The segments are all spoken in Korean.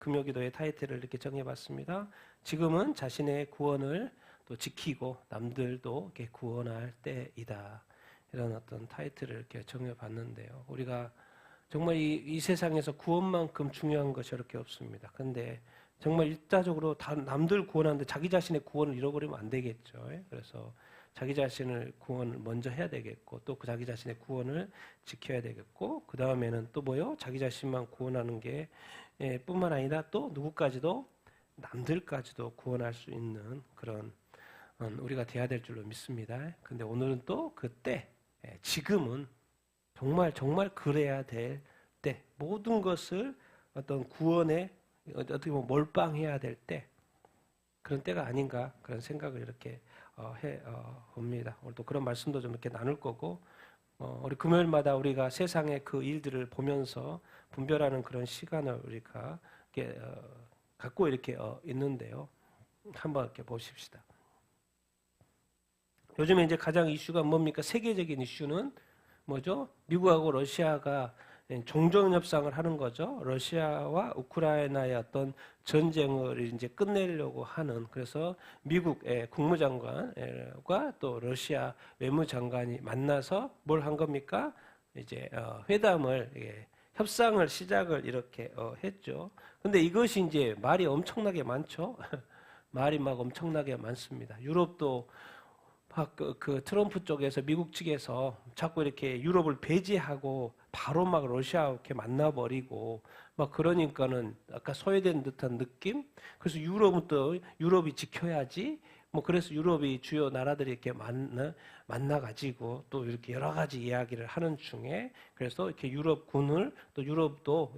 금요기도의 타이틀을 이렇게 정해봤습니다. 지금은 자신의 구원을 또 지키고 남들도 이렇게 구원할 때이다. 이런 어떤 타이틀을 이렇게 정해봤는데요. 우리가 정말 이 세상에서 구원만큼 중요한 것이 이렇게 없습니다. 그런데 정말 일차적으로 다 남들 구원하는데 자기 자신의 구원을 잃어버리면 안 되겠죠. 그래서 자기 자신을 구원을 먼저 해야 되겠고 또 그 자기 자신의 구원을 지켜야 되겠고 그 다음에는 또 뭐요? 자기 자신만 구원하는 게 뿐만 아니라 또 누구까지도 남들까지도 구원할 수 있는 그런 우리가 돼야 될 줄로 믿습니다. 근데 오늘은 또 그때 지금은 정말 그래야 될 때 모든 것을 어떤 구원에 어떻게 보면 몰빵해야 될 때 그런 때가 아닌가 그런 생각을 이렇게 해 봅니다. 오늘도 그런 말씀도 좀 이렇게 나눌 거고 우리 금요일마다 우리가 세상의 그 일들을 보면서 분별하는 그런 시간을 우리가 이렇게 갖고 이렇게 있는데요. 한번 이렇게 보십시다. 요즘에 이제 가장 이슈가 뭡니까? 세계적인 이슈는 뭐죠? 미국하고 러시아가 종전 협상을 하는 거죠. 러시아와 우크라이나의 어떤 전쟁을 이제 끝내려고 하는 그래서 미국의 국무장관과 또 러시아 외무장관이 만나서 뭘 한 겁니까? 이제 회담을 협상을 시작을 이렇게 했죠. 근데 이것이 이제 말이 엄청나게 많죠. 말이 막 엄청나게 많습니다. 유럽도 그 트럼프 쪽에서 미국 측에서 자꾸 이렇게 유럽을 배제하고 바로 막 러시아 이렇게 만나버리고 막 그러니까는 아까 소외된 듯한 느낌? 그래서 유럽은 또 유럽이 지켜야지 뭐 그래서 유럽이 주요 나라들이 이렇게 만나가지고 또 이렇게 여러 가지 이야기를 하는 중에 그래서 이렇게 유럽군을 또 유럽도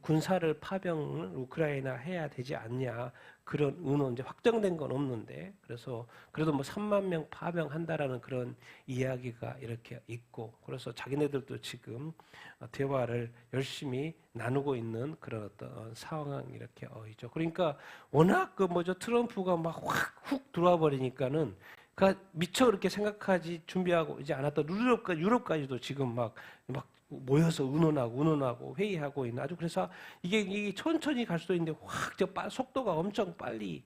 군사를 파병을 우크라이나 해야 되지 않냐 그런 의논 이제 확정된 건 없는데 그래서 그래도 뭐 3만 명 파병한다라는 그런 이야기가 이렇게 있고 그래서 자기네들도 지금 대화를 열심히 나누고 있는 그런 어떤 상황 이렇게 있죠. 그러니까 워낙 그 뭐죠 트럼프가 막 확 훅 들어와 버리니까는 그 미처 그렇게 생각하지 준비하고 이제 않았던 유럽까지도 지금 막 모여서 의논하고 회의하고 있는 아주 그래서 이게 천천히 갈 수도 있는데 확 속도가 엄청 빨리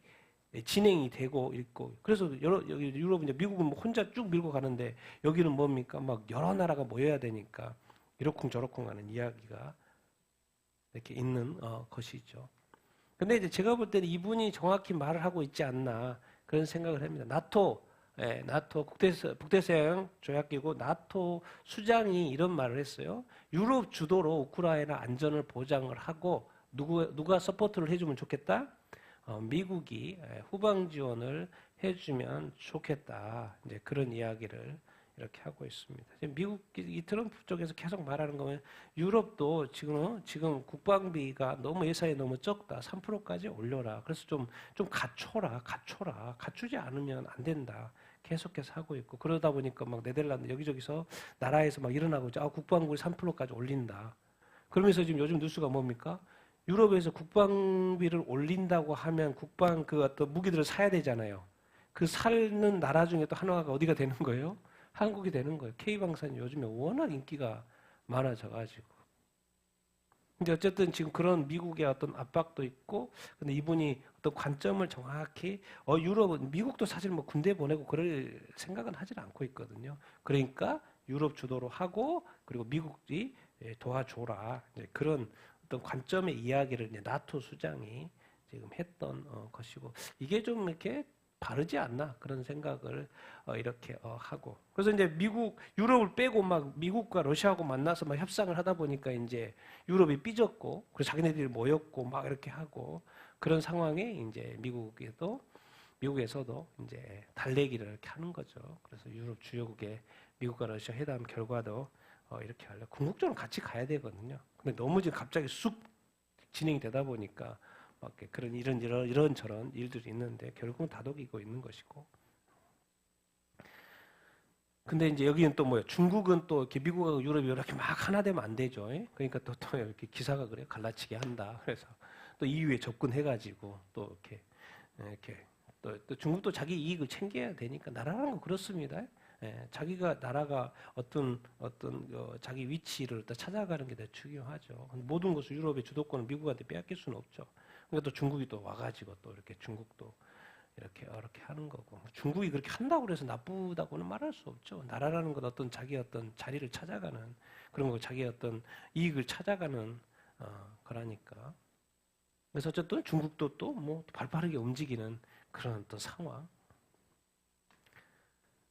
진행이 되고 있고 그래서 여기 유럽은 이제 미국은 뭐 혼자 쭉 밀고 가는데 여기는 뭡니까 막 여러 나라가 모여야 되니까 이러쿵저러쿵 하는 이야기가 이렇게 있는 것이죠. 근데 이제 제가 볼 때는 이분이 정확히 말을 하고 있지 않나 그런 생각을 합니다. 나토 북대서양 조약기구 나토 수장이 이런 말을 했어요. 유럽 주도로 우크라이나 안전을 보장을 하고 누가 서포트를 해주면 좋겠다? 미국이 후방 지원을 해주면 좋겠다. 이제 그런 이야기를 이렇게 하고 있습니다. 미국 이 트럼프 쪽에서 계속 말하는 거면 유럽도 지금 국방비가 너무 예산이 너무 적다. 3%까지 올려라. 그래서 좀 갖춰라. 갖추지 않으면 안 된다. 계속해서 하고 있고 그러다 보니까 막 네덜란드 여기저기서 나라에서 막 일어나고 있죠. 국방비 3%까지 올린다. 그러면서 지금 요즘 뉴스가 뭡니까? 유럽에서 국방비를 올린다고 하면 국방 그 어떤 무기들을 사야 되잖아요. 그 사는 나라 중에 또 하나가 어디가 되는 거예요? 한국이 되는 거예요. K방산이 요즘에 워낙 인기가 많아져가지고. 근데 어쨌든 지금 그런 미국의 어떤 압박도 있고, 근데 이분이 어떤 관점을 정확히, 유럽은, 미국도 사실 뭐 군대 보내고 그럴 생각은 하질 않고 있거든요. 그러니까 유럽 주도로 하고, 그리고 미국이 도와줘라. 그런 어떤 관점의 이야기를 이제 나토 수장이 지금 했던 것이고, 이게 좀 이렇게 바르지 않나 그런 생각을 이렇게 하고 그래서 이제 유럽을 빼고 막 미국과 러시아하고 만나서 막 협상을 하다 보니까 이제 유럽이 삐졌고 그래서 자기네들이 모였고 막 이렇게 하고 그런 상황에 이제 미국에서도 이제 달래기를 이렇게 하는 거죠. 그래서 유럽 주요국의 미국과 러시아 회담 결과도 이렇게 하려 궁극적으로 같이 가야 되거든요. 근데 너무 지금 갑자기 쑥 진행이 되다 보니까 그런 이런저런 일들이 있는데 결국은 다독이고 있는 것이고. 근데 이제 여기는 또 뭐예요? 중국은 또 이렇게 미국하고 유럽이 이렇게 막 하나 되면 안 되죠. 그러니까 또 이렇게 기사가 그래요. 갈라치기 한다. 그래서 또 EU에 접근해가지고 또 이렇게 또 중국도 자기 이익을 챙겨야 되니까 나라라는 거 그렇습니다. 자기가 나라가 어떤 자기 위치를 또 찾아가는 게 더 중요하죠. 모든 것을 유럽의 주도권을 미국한테 빼앗길 수는 없죠. 그러니까 또 중국이 또 와가지고 또 이렇게 중국도 이렇게 하는 거고 중국이 그렇게 한다고 해서 나쁘다고는 말할 수 없죠. 나라라는 건 어떤 자기 어떤 자리를 찾아가는 그런 거 자기 어떤 이익을 찾아가는 거라니까. 그래서 어쨌든 중국도 또 뭐 발빠르게 움직이는 그런 또 상황.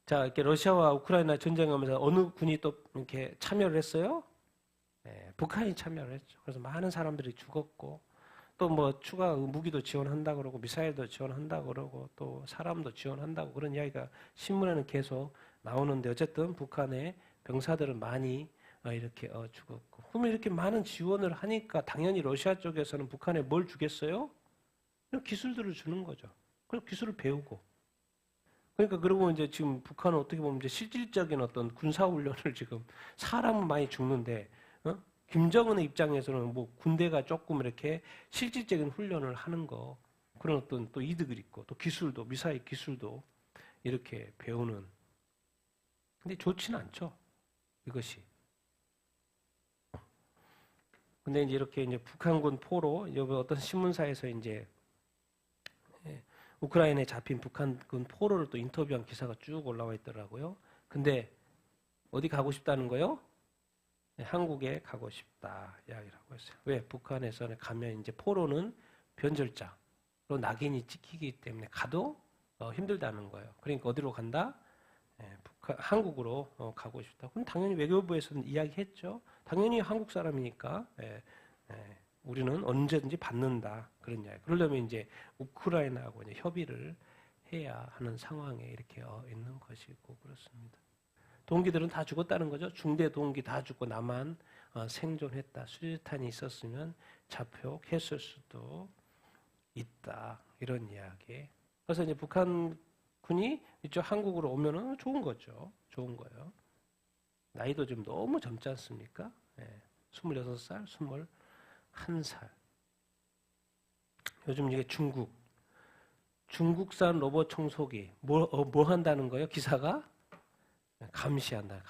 자, 이렇게 러시아와 우크라이나 전쟁하면서 어느 군이 또 이렇게 참여를 했어요? 북한이 참여를 했죠. 그래서 많은 사람들이 죽었고 또 뭐 추가 무기도 지원한다 그러고 미사일도 지원한다 그러고 또 사람도 지원한다고 그런 이야기가 신문에는 계속 나오는데 어쨌든 북한의 병사들은 많이 이렇게 죽었고 그러면 이렇게 많은 지원을 하니까 당연히 러시아 쪽에서는 북한에 뭘 주겠어요? 기술들을 주는 거죠. 그리고 기술을 배우고 그러니까 그러고 이제 지금 북한은 어떻게 보면 이제 실질적인 어떤 군사 훈련을 지금 사람은 많이 죽는데 김정은의 입장에서는 뭐 군대가 조금 이렇게 실질적인 훈련을 하는 거 그런 어떤 또 이득을 있고 또 기술도 미사일 기술도 이렇게 배우는 근데 좋지는 않죠 이것이 근데 이제 이렇게 이제 북한군 포로 여기 어떤 신문사에서 이제 우크라이나에 잡힌 북한군 포로를 또 인터뷰한 기사가 쭉 올라와 있더라고요. 근데 어디 가고 싶다는 거요? 한국에 가고 싶다 이야기라고 했어요. 왜? 북한에서는 가면 이제 포로는 변절자로 낙인이 찍히기 때문에 가도 힘들다는 거예요. 그러니까 어디로 간다? 한국으로 가고 싶다. 그럼 당연히 외교부에서는 이야기했죠. 당연히 한국 사람이니까 우리는 언제든지 받는다 그런 이야기. 그러려면 이제 우크라이나하고 이제 협의를 해야 하는 상황에 이렇게 있는 것이고 그렇습니다. 동기들은 다 죽었다는 거죠. 중대 동기 다 죽고 나만 생존했다. 수류탄이 있었으면 잡혀했을 수도 있다. 이런 이야기. 그래서 이제 북한군이 이쪽 한국으로 오면은 좋은 거죠. 좋은 거예요. 나이도 지금 너무 젊지 않습니까? 26살, 21살. 요즘 이게 중국산 로봇 청소기 뭐 한다는 거예요? 기사가 감시한다.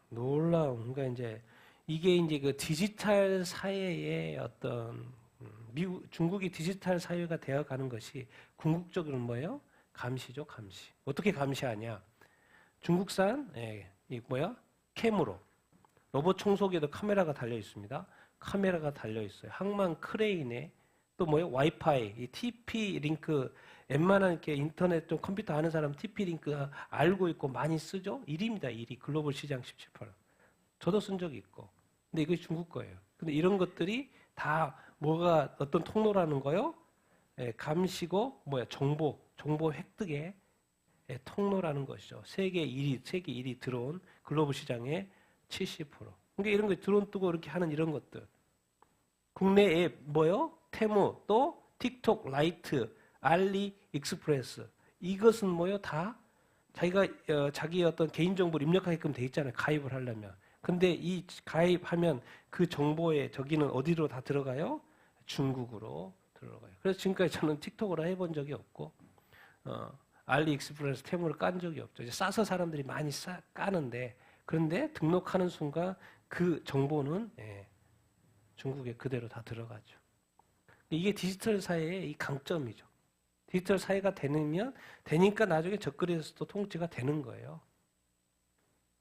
놀라운 그러니까 이제 이게 이제 그 디지털 사회의 어떤 중국이 디지털 사회가 되어가는 것이 궁극적으로는 뭐예요? 감시죠, 감시. 어떻게 감시하냐? 중국산 이 캠으로 로봇 청소기에도 카메라가 달려 있습니다. 카메라가 달려 있어요. 항만 크레인에 또 와이파이, 이 TP 링크 웬만한 이렇게 인터넷 좀 컴퓨터 아는 사람 TP 링크 알고 있고 많이 쓰죠? 1위입니다. 1위. 글로벌 시장 17%. 저도 쓴 적이 있고. 근데 이게 중국 거예요. 근데 이런 것들이 다 뭐가 어떤 통로라는 거요? 감시고 정보 획득의 통로라는 것이죠. 세계 1위 들어온 글로벌 시장의 70%. 그러니까 이런 거 드론 뜨고 이렇게 하는 이런 것들. 국내 앱 테무 또 틱톡 라이트 알리 익스프레스 이것은 다 자기가 자기 어떤 개인정보를 입력하게끔 돼 있잖아요. 가입을 하려면. 근데 이 가입하면 그 정보에 저기는 어디로 다 들어가요? 중국으로 들어가요. 그래서 지금까지 저는 틱톡으로 해본 적이 없고 알리익스프레스 테무를 깐 적이 없죠. 이제 싸서 사람들이 많이 까는데 그런데 등록하는 순간 그 정보는 중국에 그대로 다 들어가죠. 이게 디지털 사회의 이 강점이죠. 디지털 사회가 되니까 나중에 적거리에서도 통제가 되는 거예요.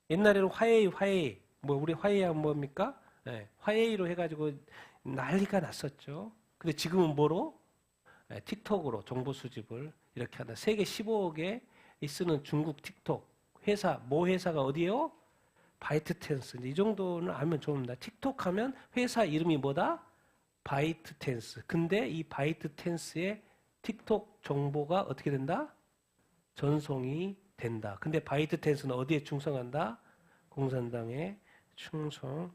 옛날에는 화웨이, 우리 화웨이하면 뭡니까? 화웨이로 해가지고 난리가 났었죠. 근데 지금은 뭐로? 틱톡으로 정보 수집을 이렇게 한다. 세계 15억에 쓰는 중국 틱톡 회사가 어디예요? 바이트텐스. 이 정도는 알면 좋습니다. 틱톡 하면 회사 이름이 뭐다? 바이트텐스. 근데 이 바이트텐스의 틱톡 정보가 어떻게 된다? 전송이 된다. 근데 바이트텐스는 어디에 충성한다? 공산당에 충성한다.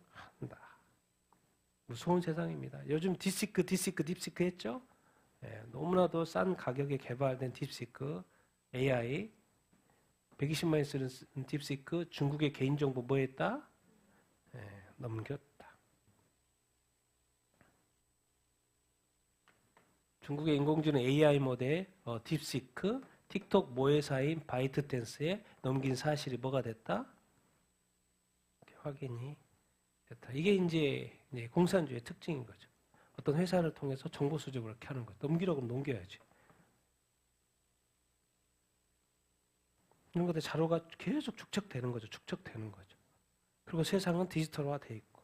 무서운 세상입니다. 요즘 딥시크 했죠? 너무나도 싼 가격에 개발된 딥시크 AI 120만 원 쓰는 딥시크 중국의 개인정보 했다? 넘겼다. 중국의 인공지능 AI 모델 딥시크 틱톡 모회사인 바이트댄스에 넘긴 사실이 뭐가 됐다? 확인이 됐다. 이게 이제 공산주의 특징인 거죠. 어떤 회사를 통해서 정보 수집을 이렇게 하는 거예요. 넘기라고 하면 넘겨야지. 이런 것들 자료가 계속 축적되는 거죠. 축적되는 거죠. 그리고 세상은 디지털화돼 있고.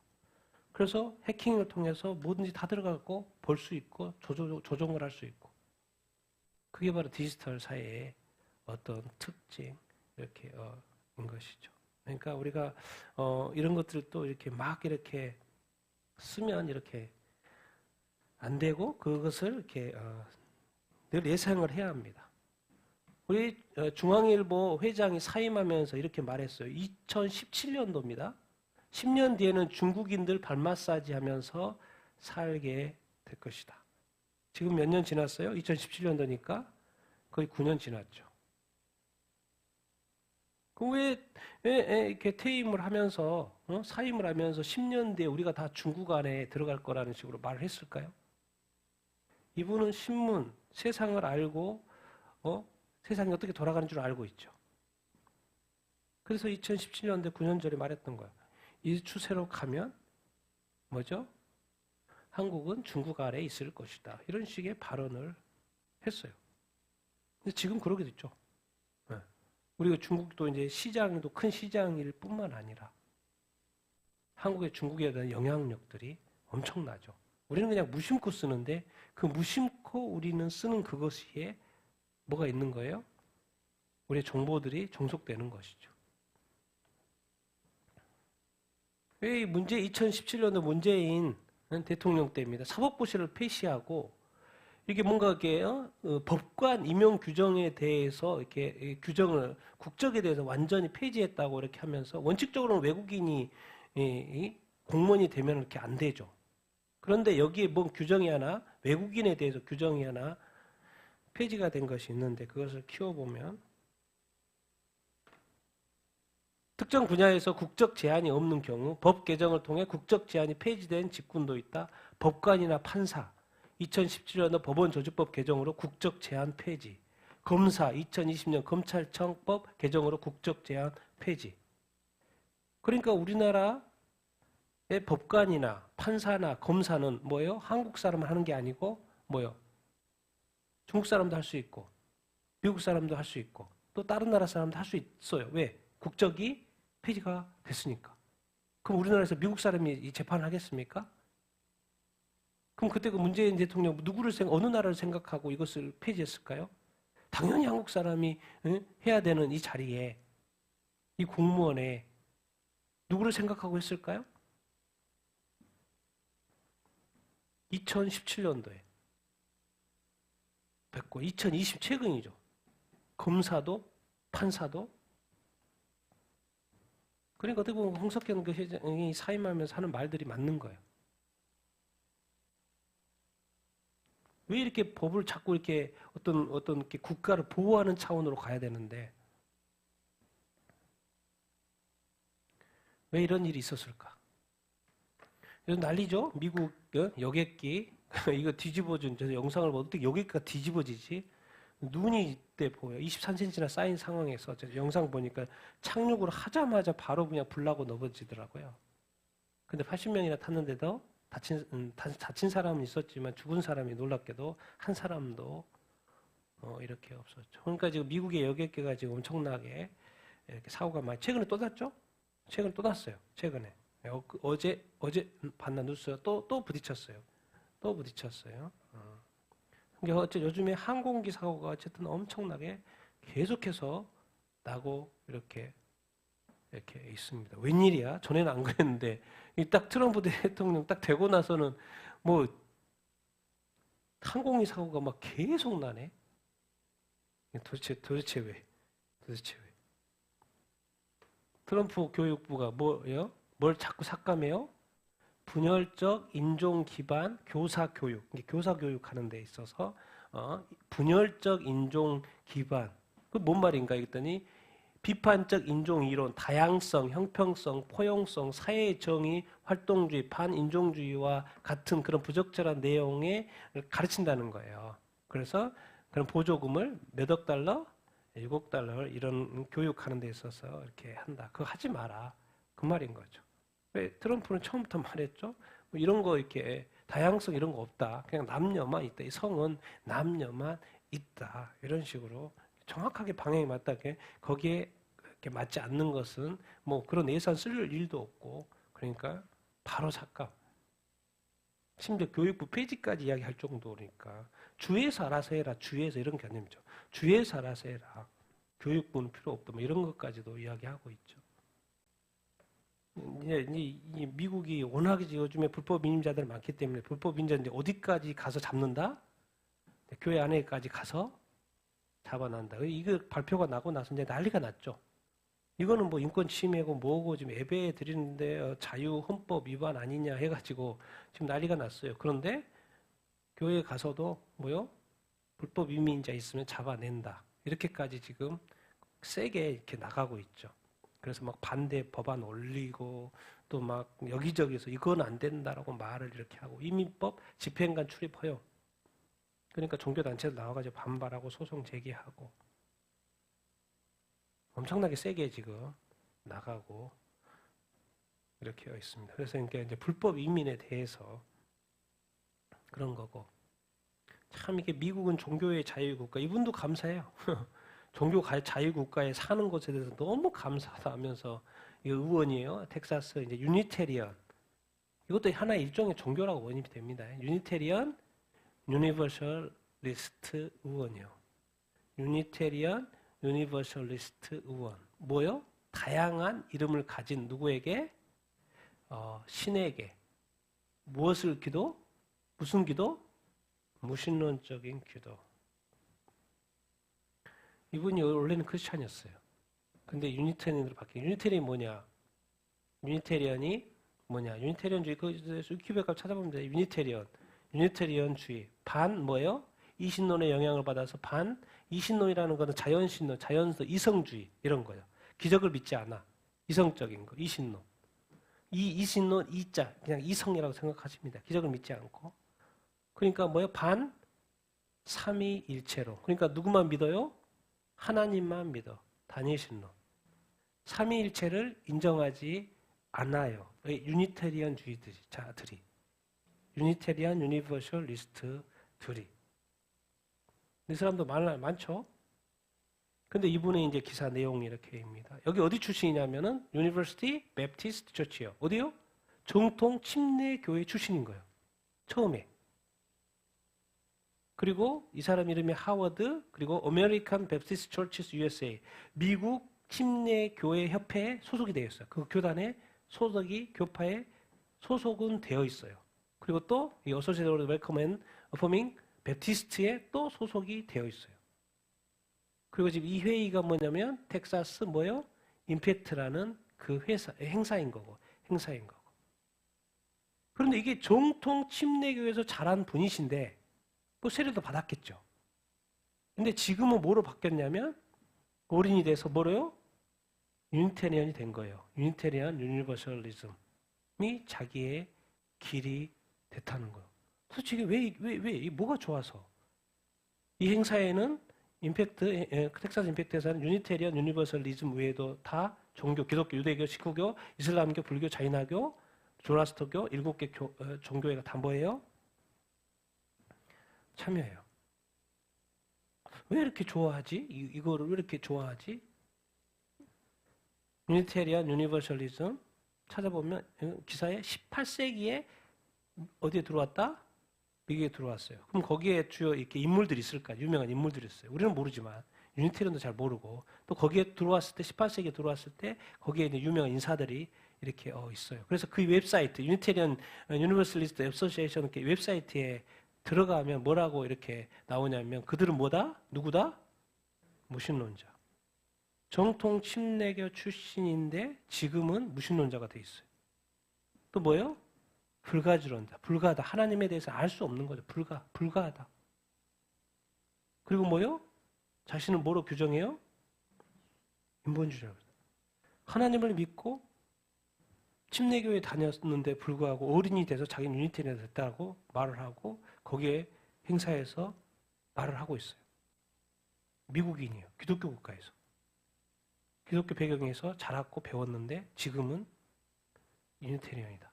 그래서 해킹을 통해서 뭐든지 다 들어가고 볼 수 있고 조정을 할 수 있고. 그게 바로 디지털 사회의 어떤 특징 이렇게 인 것이죠. 그러니까 우리가 이런 것들을 또 이렇게 막 이렇게 쓰면 이렇게 안 되고 그것을 이렇게 늘 예상을 해야 합니다. 우리 중앙일보 회장이 사임하면서 이렇게 말했어요. 2017년도입니다. 10년 뒤에는 중국인들 발 마사지 하면서 살게 될 것이다. 지금 몇 년 지났어요? 2017년도니까 거의 9년 지났죠. 왜 이렇게 퇴임을 하면서 사임을 하면서 10년 뒤에 우리가 다 중국 안에 들어갈 거라는 식으로 말을 했을까요? 이분은 신문, 세상을 알고 세상이 어떻게 돌아가는 줄 알고 있죠. 그래서 2017년도에 9년 전에 말했던 거예요. 이 추세로 가면 뭐죠? 한국은 중국 아래에 있을 것이다. 이런 식의 발언을 했어요. 근데 지금 그러게 됐죠. 우리가 중국도 이제 시장도 큰 시장일 뿐만 아니라 한국의 중국에 대한 영향력들이 엄청나죠. 우리는 그냥 무심코 쓰는데 그 무심코 우리는 쓰는 그것에 뭐가 있는 거예요? 우리의 정보들이 종속되는 것이죠. 왜 2017년도 문재인 대통령 때입니다. 사법부실을 폐지하고 이게 뭔가 이렇게 법관 임용 규정에 대해서 이렇게 규정을 국적에 대해서 완전히 폐지했다고 이렇게 하면서 원칙적으로는 외국인이 공무원이 되면 이렇게 안 되죠. 그런데 여기에 뭔 규정이 하나 외국인에 대해서 규정이 하나 폐지가 된 것이 있는데 그것을 키워보면 특정 분야에서 국적 제한이 없는 경우 법 개정을 통해 국적 제한이 폐지된 직군도 있다. 법관이나 판사 2017년도 법원조직법 개정으로 국적 제한 폐지. 검사 2020년 검찰청법 개정으로 국적 제한 폐지. 그러니까 우리나라의 법관이나 판사나 검사는 뭐예요? 한국 사람을 하는 게 아니고 뭐예요? 중국 사람도 할 수 있고 미국 사람도 할 수 있고 또 다른 나라 사람도 할 수 있어요. 왜? 국적이 폐지가 됐으니까. 그럼 우리나라에서 미국 사람이 이 재판을 하겠습니까? 그럼 그때 그 문재인 대통령 어느 나라를 생각하고 이것을 폐지했을까요? 당연히 한국 사람이 해야 되는 이 자리에 이 공무원에 누구를 생각하고 했을까요? 2017년도에 됐고 2020 최근이죠. 검사도 판사도 그러니까 어떻게 보면 홍석현 그 회장이 사임하면서 하는 말들이 맞는 거예요. 왜 이렇게 법을 자꾸 이렇게 어떤 이렇게 국가를 보호하는 차원으로 가야 되는데 왜 이런 일이 있었을까? 요즘 난리죠? 미국 여객기 이거 뒤집어준 저 영상을 보면 어떻게 여객기가 뒤집어지지? 눈이 이때 보여요. 23cm나 쌓인 상황에서 저 영상 보니까 착륙을 하자마자 바로 그냥 불나고 넘어지더라고요. 근데 80명이나 탔는데도 다친 사람은 있었지만 죽은 사람이 놀랍게도 한 사람도 이렇게 없었죠. 그러니까 지금 미국의 여객기가 지금 엄청나게 이렇게 사고가 많이 최근에 또 났죠? 최근에 또 났어요. 최근에 어제 봤나 뉴스 또 부딪혔어요. 또 부딪혔어요. 그러니까 어쨌든 요즘에 항공기 사고가 어쨌든 엄청나게 계속해서 나고 이렇게 있습니다. 웬일이야? 전에는 안 그랬는데 딱 트럼프 대통령 딱 되고 나서는 뭐 항공기 사고가 막 계속 나네. 도대체 왜? 트럼프 교육부가 뭐예요? 뭘 자꾸 삭감해요? 분열적 인종 기반 교사 교육, 교사 교육하는 데 있어서 분열적 인종 기반 그 뭔 말인가 했더니 비판적 인종 이론, 다양성, 형평성, 포용성, 사회의 정의, 활동주의, 반인종주의와 같은 그런 부적절한 내용에 가르친다는 거예요. 그래서 그런 보조금을 몇억 달러? $6 이런 교육하는 데 있어서 이렇게 한다. 그거 하지 마라. 그 말인 거죠. 왜 트럼프는 처음부터 말했죠? 뭐 이런 거 이렇게 다양성 이런 거 없다. 그냥 남녀만 있다. 이 성은 남녀만 있다. 이런 식으로 정확하게 방향이 맞다게 거기에 이렇게 맞지 않는 것은 뭐 그런 예산 쓸 일도 없고 그러니까 바로 삭감. 심지어 교육부 폐지까지 이야기할 정도니까 주에서 알아서 해라. 주에서 이런 개념이죠. 주에서 알아서 해라. 교육부는 필요 없다. 뭐 이런 것까지도 이야기하고 있죠. 이 미국이 워낙에 요즘에 불법 이민자들 많기 때문에 불법 이민자인데 어디까지 가서 잡는다? 교회 안에까지 가서 잡아난다. 이거 발표가 나고 나서 이제 난리가 났죠. 이거는 뭐 인권 침해고 뭐고 지금 예배 드리는데 자유 헌법 위반 아니냐 해가지고 지금 난리가 났어요. 그런데 교회에 가서도 뭐요? 불법 이민자 있으면 잡아낸다. 이렇게까지 지금 세게 이렇게 나가고 있죠. 그래서 막 반대 법안 올리고 또 막 여기저기서 이건 안 된다라고 말을 이렇게 하고 이민법 집행관 출입허용. 그러니까 종교단체들 나와가지고 반발하고 소송 제기하고 엄청나게 세게 지금 나가고 이렇게 되어 있습니다. 그래서 이제 불법 이민에 대해서 그런 거고 참 이게 미국은 종교의 자유국가 이분도 감사해요. 종교 자유국가에 사는 것에 대해서 너무 감사하다 하면서 이 의원이에요. 텍사스 이제 유니테리언 이것도 하나의 일종의 종교라고 원입이 됩니다. 유니테리언 유니버셜리스트 의원이요. 유니테리언 유니버셜리스트 의원. 뭐요? 다양한 이름을 가진 누구에게? 신에게. 무엇을 기도? 무슨 기도? 무신론적인 기도. 이분이 원래는 크리스찬이었어요. 근데 유니테리언으로 바뀌어. 유니테리언이 뭐냐? 유니테리언이 뭐냐? 유니테리언주의, 그 위키백과 찾아보면 돼요. 유니테리언주의. 반 뭐예요? 이신론의 영향을 받아서 반 이신론이라는 것은 자연신론, 이성주의 이런 거예요. 기적을 믿지 않아. 이성적인 거, 이신론. 이 이신론 이자 그냥 이성이라고 생각하십니다. 기적을 믿지 않고. 그러니까 뭐예요? 반 삼위일체로. 그러니까 누구만 믿어요? 하나님만 믿어. 다니엘신론. 삼위일체를 인정하지 않아요. 유니테리언주의자들이. 유니테리언 유니버셜리스트들이. 이 사람도 많죠? 근데 이분의 이제 기사 내용이 이렇게입니다. 여기 어디 출신이냐면은 유니버시티 베프티스트 처치요. 어디요? 정통 침례교회 출신인 거예요. 처음에. 그리고 이 사람 이름이 하워드, 그리고 American Baptist Churches USA, 미국 침례교회 협회에 소속이 되어 있어요. 그 교단에 교파에 소속은 되어 있어요. 그리고 또 이 Associated Welcome and Affirming Baptist에 또 소속이 되어 있어요. 그리고 지금 이 회의가 뭐냐면 텍사스 뭐요? 임팩트라는 그 행사인 거고. 그런데 이게 정통 침례교회에서 자란 분이신데 뭐 세례도 받았겠죠. 근데 지금은 뭐로 바뀌었냐면 어린이 돼서 뭐로요? 유니테리언이 된 거예요. 유니테리언 유니버셜리즘이 자기의 길이 됐다는 거예요. 도대체 이게 왜 뭐가 좋아서? 이 행사에는 텍사스 임팩트에서는 유니테리언 유니버셜리즘 외에도 다 종교, 기독교, 유대교, 시크교, 이슬람교, 불교, 자이나교, 조라스터교 7개 종교회가 다 뭐예요? 참여해요. 왜 이렇게 좋아하지? 이거를 왜 이렇게 좋아하지? 유니테리언 유니버셜리즘 찾아보면 기사에 18세기에 어디에 들어왔다? 미국에 들어왔어요. 그럼 거기에 주요 이렇게 인물들이 있을까? 유명한 인물들이 있어요. 우리는 모르지만 유니테리언도 잘 모르고 또 거기에 들어왔을 때 18세기에 들어왔을 때 거기에 이제 유명한 인사들이 이렇게 있어요. 그래서 그 웹사이트 유니테리언 유니버셜리스트 애소시에이션 웹사이트에 들어가면 뭐라고 이렇게 나오냐면 그들은 뭐다? 누구다? 무신론자. 정통 침례교 출신인데 지금은 무신론자가 돼 있어요. 또 뭐예요? 불가주론자. 불가하다. 하나님에 대해서 알 수 없는 거죠. 불가하다. 그리고 뭐예요? 자신을 뭐로 규정해요? 인본주의라고. 하나님을 믿고 침례교회에 다녔는데 불구하고 어린이 돼서 자기는 유니테리언이 됐다고 말을 하고 거기에 행사에서 말을 하고 있어요. 미국인이에요. 기독교 국가에서. 기독교 배경에서 자랐고 배웠는데 지금은 유니테리언이다.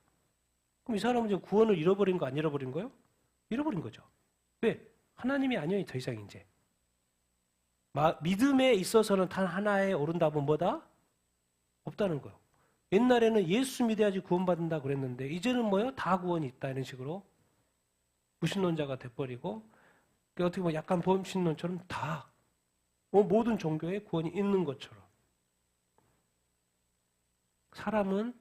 그럼 이 사람은 지금 구원을 잃어버린 거 안 잃어버린 거요? 잃어버린 거죠. 왜? 하나님이 아니에요. 더 이상 이제. 믿음에 있어서는 단 하나의 옳은 답은 뭐다? 없다는 거예요. 옛날에는 예수 믿어야지 구원받는다 그랬는데 이제는 뭐요? 다 구원이 있다 이런 식으로 무신론자가 돼버리고 어떻게 보면 약간 범신론처럼 다 모든 종교에 구원이 있는 것처럼 사람은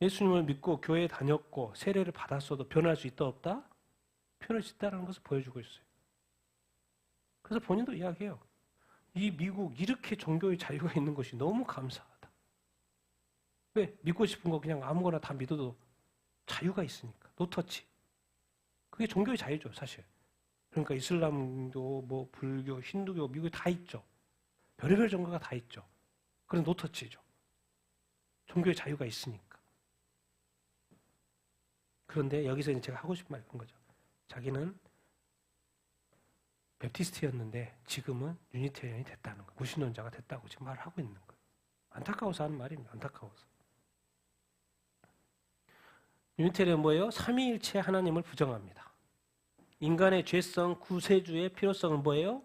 예수님을 믿고 교회에 다녔고 세례를 받았어도 변할 수 있다 없다? 변할 수 있다는 것을 보여주고 있어요. 그래서 본인도 이야기해요. 이 미국 이렇게 종교의 자유가 있는 것이 너무 감사하다. 왜? 믿고 싶은 거 그냥 아무거나 다 믿어도 자유가 있으니까. 노터치. 그게 종교의 자유죠, 사실. 그러니까 이슬람도 뭐 불교, 힌두교, 미국에 다 있죠. 별의별 종교가 다 있죠. 그런 노터치죠. 종교의 자유가 있으니까. 그런데 여기서 이제 제가 하고 싶은 말이 그런 거죠. 자기는 베프티스트였는데 지금은 유니테리언이 됐다는 거예요. 무신론자가 됐다고 지금 말을 하고 있는 거예요. 안타까워서 하는 말입니다. 안타까워서. 유니테리언은 뭐예요? 삼위일체 하나님을 부정합니다. 인간의 죄성, 구세주의 필요성은 뭐예요?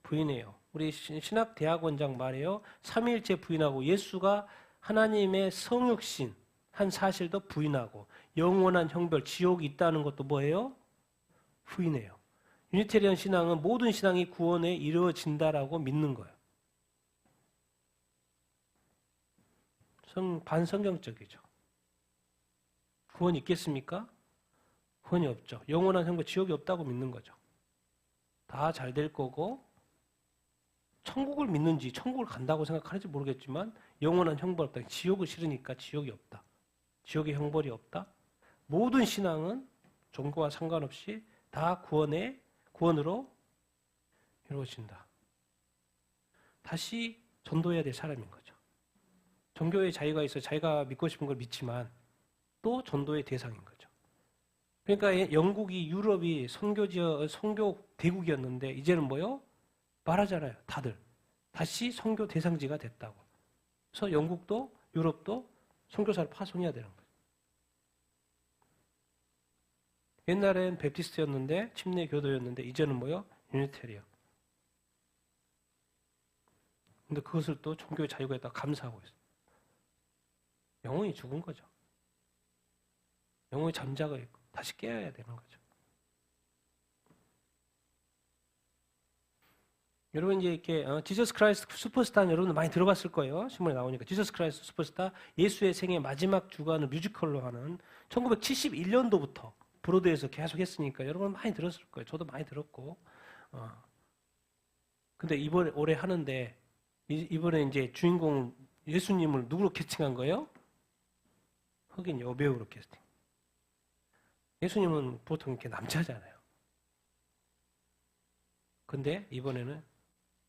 부인해요. 우리 신학대학원장 말이에요. 삼위일체 부인하고 예수가 하나님의 성육신 한 사실도 부인하고 영원한 형벌, 지옥이 있다는 것도 뭐예요? 부인해요. 유니테리언 신앙은 모든 신앙이 구원에 이루어진다라고 믿는 거예요. 반성경적이죠. 구원이 있겠습니까? 구원이 없죠. 영원한 형벌, 지옥이 없다고 믿는 거죠. 다 잘 될 거고 천국을 믿는지 천국을 간다고 생각하는지 모르겠지만 영원한 형벌 없다. 지옥을 싫으니까 지옥이 없다. 지옥의 형벌이 없다. 모든 신앙은 종교와 상관없이 다 구원으로 이루어진다. 다시 전도해야 될 사람인 거죠. 종교의 자유가 있어 자기가 믿고 싶은 걸 믿지만 또 전도의 대상인 거죠. 그러니까 영국이 유럽이 선교 대국이었는데 이제는 뭐요? 말하잖아요. 다들 다시 선교 대상지가 됐다고. 그래서 영국도 유럽도 선교사를 파송해야 되는 거예요. 옛날엔 베프티스트였는데 침례 교도였는데 이제는 뭐요? 유니테리언. 근데 그것을 또 종교의 자유가 있다고 감사하고 있어요. 영혼이 죽은 거죠. 영혼이 잠자고 있고 다시 깨어야 되는 거죠. 여러분 이제 이렇게 지저스 크라이스트 슈퍼스타는 여러분 많이 들어봤을 거예요. 신문에 나오니까 지저스 크라이스트 슈퍼스타 예수의 생애 마지막 주간을 뮤지컬로 하는 1971년도부터 브로드웨이에서 계속 했으니까 여러분 많이 들었을 거예요. 저도 많이 들었고. 근데 올해 하는데 이번에 이제 주인공 예수님을 누구로 캐스팅한 거예요? 흑인 여배우로 캐스팅. 예수님은 보통 이렇게 남자잖아요. 근데 이번에는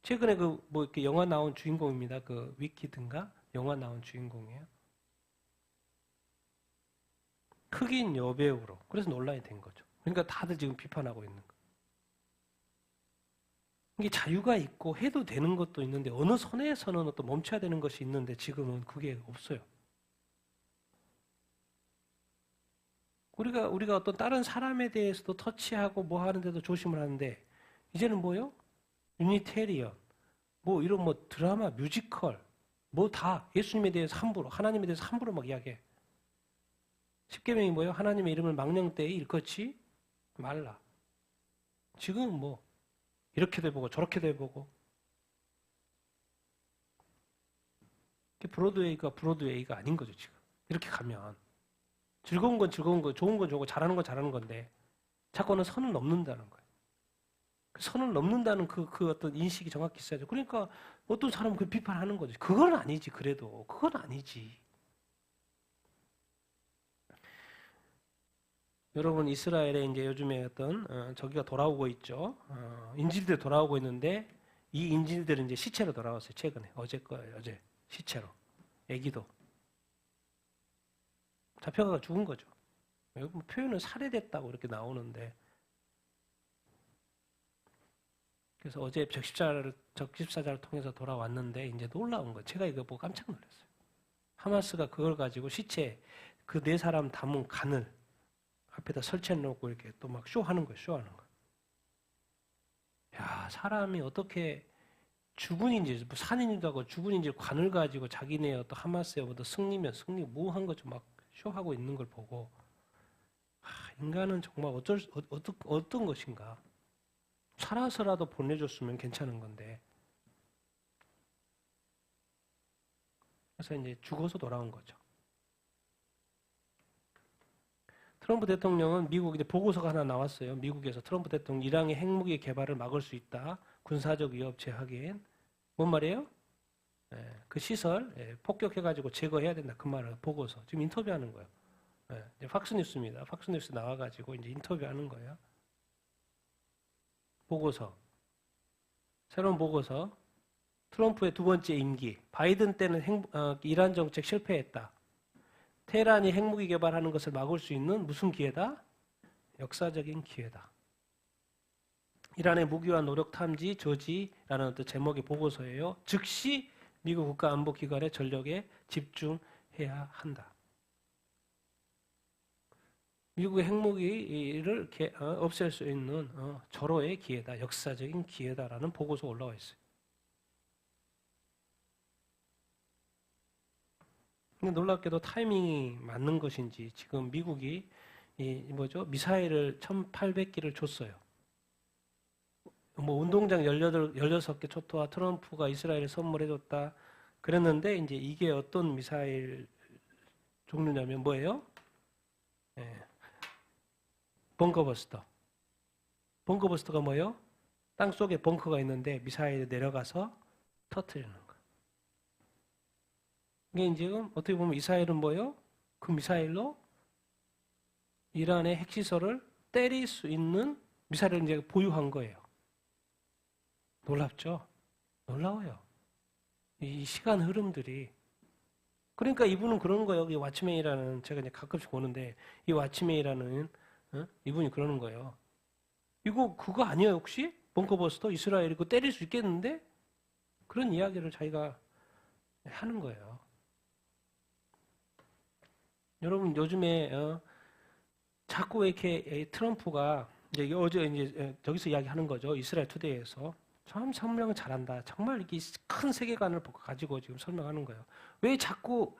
최근에 뭐 이렇게 영화 나온 주인공입니다. 그 위키든가 영화 나온 주인공이에요. 흑인 여배우로. 그래서 논란이 된 거죠. 그러니까 다들 지금 비판하고 있는 거예요. 이게 자유가 있고 해도 되는 것도 있는데 어느 선에서는 또 멈춰야 되는 것이 있는데 지금은 그게 없어요. 우리가 어떤 다른 사람에 대해서도 터치하고 뭐 하는데도 조심을 하는데 이제는 뭐요? 유니테리언, 뭐 이런 뭐 드라마, 뮤지컬, 뭐 다 예수님에 대해서 함부로, 하나님에 대해서 함부로 막 이야기해. 10계명이 뭐예요? 하나님의 이름을 망령되이 일컫지 말라. 지금 뭐 이렇게도 해보고 저렇게도 해보고 브로드웨이가 아닌 거죠 지금. 이렇게 가면 즐거운 건 즐거운 거, 좋은 건 좋고 잘하는 건 잘하는 건데 자꾸는 선을 넘는다는 거예요. 그 선을 넘는다는 그 어떤 인식이 정확히 있어야죠. 그러니까 어떤 사람은 그 비판하는 거죠. 그건 아니지 그래도 그건 아니지. 여러분 이스라엘에 이제 요즘에 어떤 저기가 돌아오고 있죠. 인질들 돌아오고 있는데 이 인질들은 이제 시체로 돌아왔어요. 최근에 어제 시체로 애기도 잡혀가 죽은 거죠. 여기 뭐 표현은 살해됐다고 이렇게 나오는데 그래서 어제 적십사자를 통해서 돌아왔는데 이제 놀라운 거. 제가 이거 보고 깜짝 놀랐어요. 하마스가 그걸 가지고 시체 그 네 사람 담은 간을 앞에다 설치해 놓고 이렇게 또 막 쇼하는 거예요. 쇼하는 거. 야, 사람이 어떻게 죽은인지 산인지도 하고 죽은인지 관을 가지고 자기네 어떤 하마스의 어떤 승리면 승리 무한 거 좀 막 쇼하고 있는 걸 보고 인간은 정말 어떤 것인가. 살아서라도 보내줬으면 괜찮은 건데. 그래서 이제 죽어서 돌아온 거죠. 트럼프 대통령은 미국 이제 보고서가 하나 나왔어요. 미국에서 트럼프 대통령 이란의 핵무기 개발을 막을 수 있다. 군사적 위협 제하기엔 뭔 말이에요? 그 시설 폭격해가지고 제거해야 된다. 그 말을 보고서 지금 인터뷰하는 거예요. 이제 팍스뉴스입니다. 팍스뉴스 나와가지고 이제 인터뷰하는 거예요. 보고서 새로운 보고서. 트럼프의 두 번째 임기. 바이든 때는 이란 정책 실패했다. 테헤란이 핵무기 개발하는 것을 막을 수 있는 무슨 기회다? 역사적인 기회다. 이란의 무기화 노력 탐지 저지라는 어떤 제목의 보고서예요. 즉시 미국 국가안보기관의 전력에 집중해야 한다. 미국의 핵무기를 없앨 수 있는 절호의 기회다. 역사적인 기회다라는 보고서 올라와 있어요. 근데 놀랍게도 타이밍이 맞는 것인지 지금 미국이 미사일을 1,800기를 줬어요. 운동장 16개 초토화 트럼프가 이스라엘에 선물해줬다 그랬는데 이제 이게 어떤 미사일 종류냐면 뭐예요? 벙커버스터. 벙커버스터가 뭐예요? 땅속에 벙커가 있는데 미사일이 내려가서 터뜨리는 거. 이게 지금 어떻게 보면 이스라엘은 뭐예요? 그 미사일로 이란의 핵시설을 때릴 수 있는 미사일을 이제 보유한 거예요. 놀랍죠? 놀라워요. 이 시간 흐름들이. 그러니까 이분은 그런 거예요. 이 왓츠맨이라는, 제가 이제 가끔씩 보는데, 이 왓츠맨이라는, 이분이 그러는 거예요. 이거 그거 아니에요, 혹시? 벙커버스터? 이스라엘이 그거 때릴 수 있겠는데? 그런 이야기를 자기가 하는 거예요. 여러분, 요즘에, 자꾸 이렇게 트럼프가, 이제 어제 이제 저기서 이야기하는 거죠. 이스라엘 투데이에서. 참 설명을 잘한다. 정말 이렇게 큰 세계관을 가지고 지금 설명하는 거예요. 왜 자꾸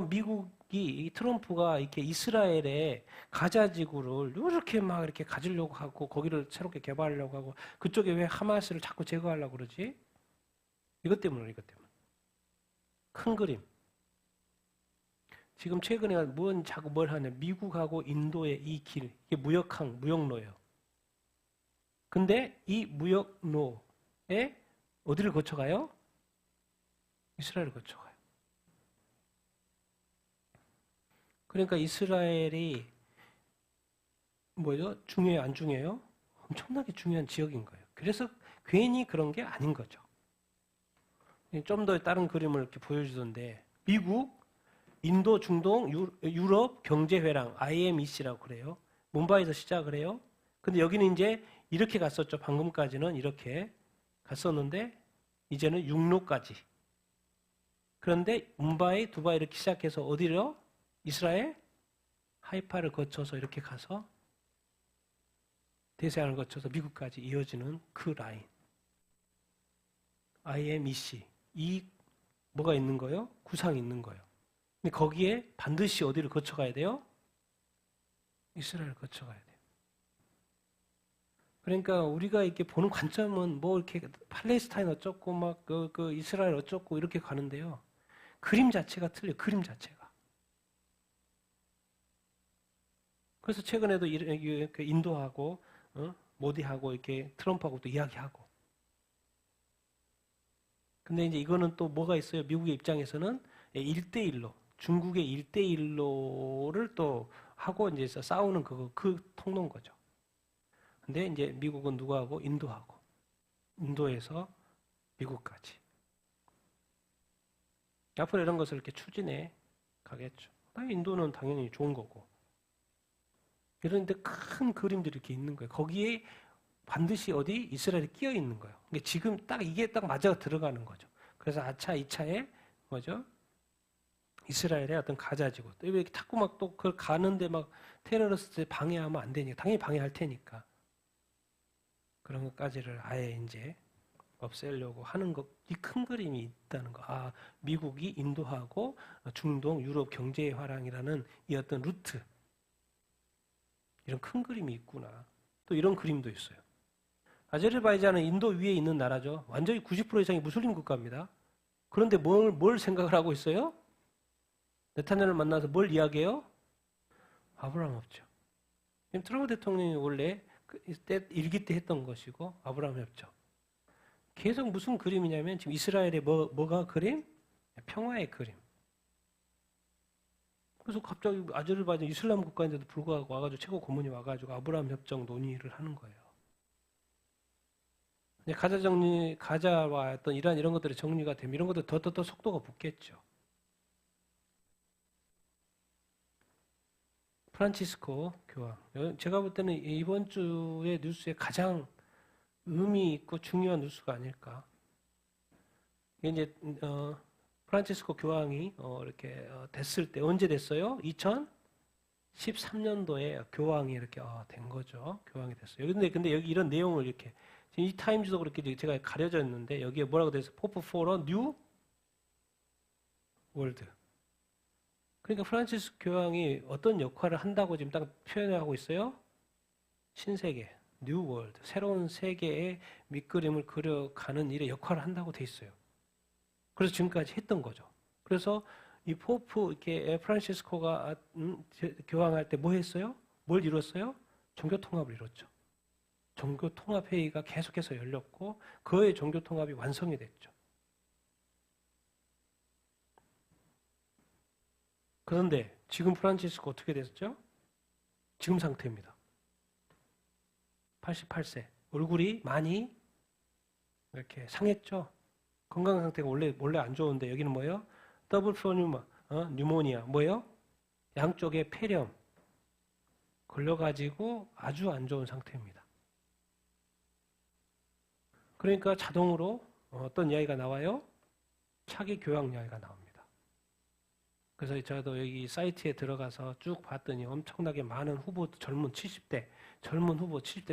미국이 트럼프가 이렇게 이스라엘의 가자 지구를 이렇게 막 이렇게 가지려고 하고 거기를 새롭게 개발하려고 하고 그쪽에 왜 하마스를 자꾸 제거하려고 그러지? 이것 때문에. 큰 그림. 지금 최근에 자꾸 뭘 하냐? 미국하고 인도의 이 길, 이게 무역로예요. 근데 이 무역로에 어디를 거쳐가요? 이스라엘을 거쳐가요. 그러니까 이스라엘이 뭐죠? 중요해요? 안 중요해요? 엄청나게 중요한 지역인 거예요. 그래서 괜히 그런 게 아닌 거죠. 좀 더 다른 그림을 이렇게 보여주던데 미국, 인도, 중동, 유럽 경제회랑 IMEC라고 그래요. 뭄바이에서 시작을 해요. 근데 여기는 이제 이렇게 갔었죠. 방금까지는 이렇게 갔었는데 이제는 육로까지. 그런데 뭄바이, 두바이 이렇게 시작해서 어디로? 이스라엘? 하이파를 거쳐서 이렇게 가서 대서양을 거쳐서 미국까지 이어지는 그 라인. IMEC. 이 뭐가 있는 거예요? 구상이 있는 거예요. 근데 거기에 반드시 어디를 거쳐가야 돼요? 이스라엘을 거쳐가야 돼요. 그러니까 우리가 이렇게 보는 관점은 뭐 이렇게 팔레스타인 어쩌고 막 그 이스라엘 어쩌고 이렇게 가는데요. 그림 자체가 틀려요. 그림 자체가. 그래서 최근에도 인도하고 모디하고 이렇게 트럼프하고 또 이야기하고. 근데 이제 이거는 또 뭐가 있어요? 미국의 입장에서는 1대1로 중국의 1대1로를 또 하고 이제 싸우는 그 통로인 거죠. 근데 이제 미국은 누구하고? 인도하고. 인도에서 미국까지. 앞으로 이런 것을 이렇게 추진해 가겠죠. 인도는 당연히 좋은 거고. 이런데 큰 그림들이 이렇게 있는 거예요. 거기에 반드시 어디 이스라엘에 끼어 있는 거예요. 그러니까 지금 딱 이게 딱 맞아 들어가는 거죠. 그래서 아차 2차에 뭐죠? 이스라엘의 어떤 가자지구. 또 이렇게 자꾸 막 또 그걸 가는데 막 테러리스트 방해하면 안 되니까 당연히 방해할 테니까 그런 것까지를 아예 이제 없애려고 하는 것, 이 큰 그림이 있다는 거. 아, 미국이 인도하고 중동, 유럽 경제의 화랑이라는 이 어떤 루트, 이런 큰 그림이 있구나. 또 이런 그림도 있어요. 아제르바이잔은 인도 위에 있는 나라죠. 완전히 90% 이상이 무슬림 국가입니다. 그런데 뭘 생각을 하고 있어요? 네타냐를 만나서 뭘 이야기해요? 아브라함 협정. 트럼프 대통령이 원래 일기 때 했던 것이고 아브라함 협정. 계속 무슨 그림이냐면 지금 이스라엘의 뭐가 그림? 평화의 그림. 그래서 갑자기 아제르바이잔 이슬람 국가인데도 불구하고 와가지고 최고 고문이 와가지고 아브라함 협정 논의를 하는 거예요. 가자와 어떤 이런 것들이 정리가 되면 이런 것들 더 속도가 붙겠죠. 프란치스코 교황. 제가 볼 때는 이번 주의 뉴스에 가장 의미 있고 중요한 뉴스가 아닐까. 이게 이제 프란치스코 교황이 이렇게 됐을 때 언제 됐어요? 2013년도에 교황이 이렇게 된 거죠. 교황이 됐어요. 근데 여기 이런 내용을 이렇게 이 타임즈도 그렇게 제가 가려져 있는데 여기에 뭐라고 되어 있어요? 포프 포러 뉴 월드. 그러니까 프란치스코 교황이 어떤 역할을 한다고 지금 딱 표현하고 있어요? 신세계, 뉴 월드, 새로운 세계의 밑그림을 그려가는 일에 역할을 한다고 돼 있어요. 그래서 지금까지 했던 거죠. 그래서 이 포프 이렇게 프란시스코가 교황할 때 뭐 했어요? 뭘 이뤘어요? 종교 통합을 이뤘죠. 종교 통합 회의가 계속해서 열렸고 그의 종교 통합이 완성이 됐죠. 그런데 지금 프란치스코 어떻게 됐죠? 지금 상태입니다. 88세. 얼굴이 많이 이렇게 상했죠. 건강 상태가 원래 안 좋은데 여기는 뭐예요? 더블 플로뉴마, 뉴모니아, 뭐예요? 양쪽에 폐렴 걸려가지고 아주 안 좋은 상태입니다. 그러니까 자동으로 어떤 이야기가 나와요? 차기 교황 이야기가 나옵니다. 그래서 저도 여기 사이트에 들어가서 쭉 봤더니 엄청나게 많은 후보, 젊은 70대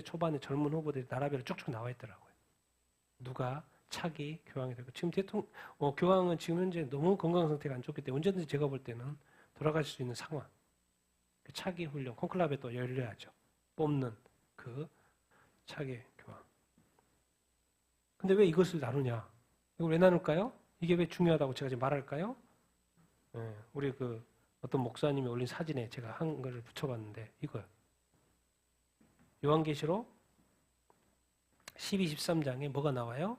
초반의 젊은 후보들이 나라별로 쭉쭉 나와 있더라고요. 누가 차기 교황이 되고 지금 교황은 지금 현재 너무 건강 상태가 안 좋기 때문에 언제든지 제가 볼 때는 돌아가실 수 있는 상황. 차기 훈련, 콘클라베 또 열려야죠. 뽑는 그 차기 교황. 근데 왜 이것을 나누냐? 이걸 왜 나눌까요? 이게 왜 중요하다고 제가 지금 말할까요? 우리 어떤 목사님이 올린 사진에 제가 한 거를 붙여봤는데 이거요. 요한계시록 12, 13장에 뭐가 나와요?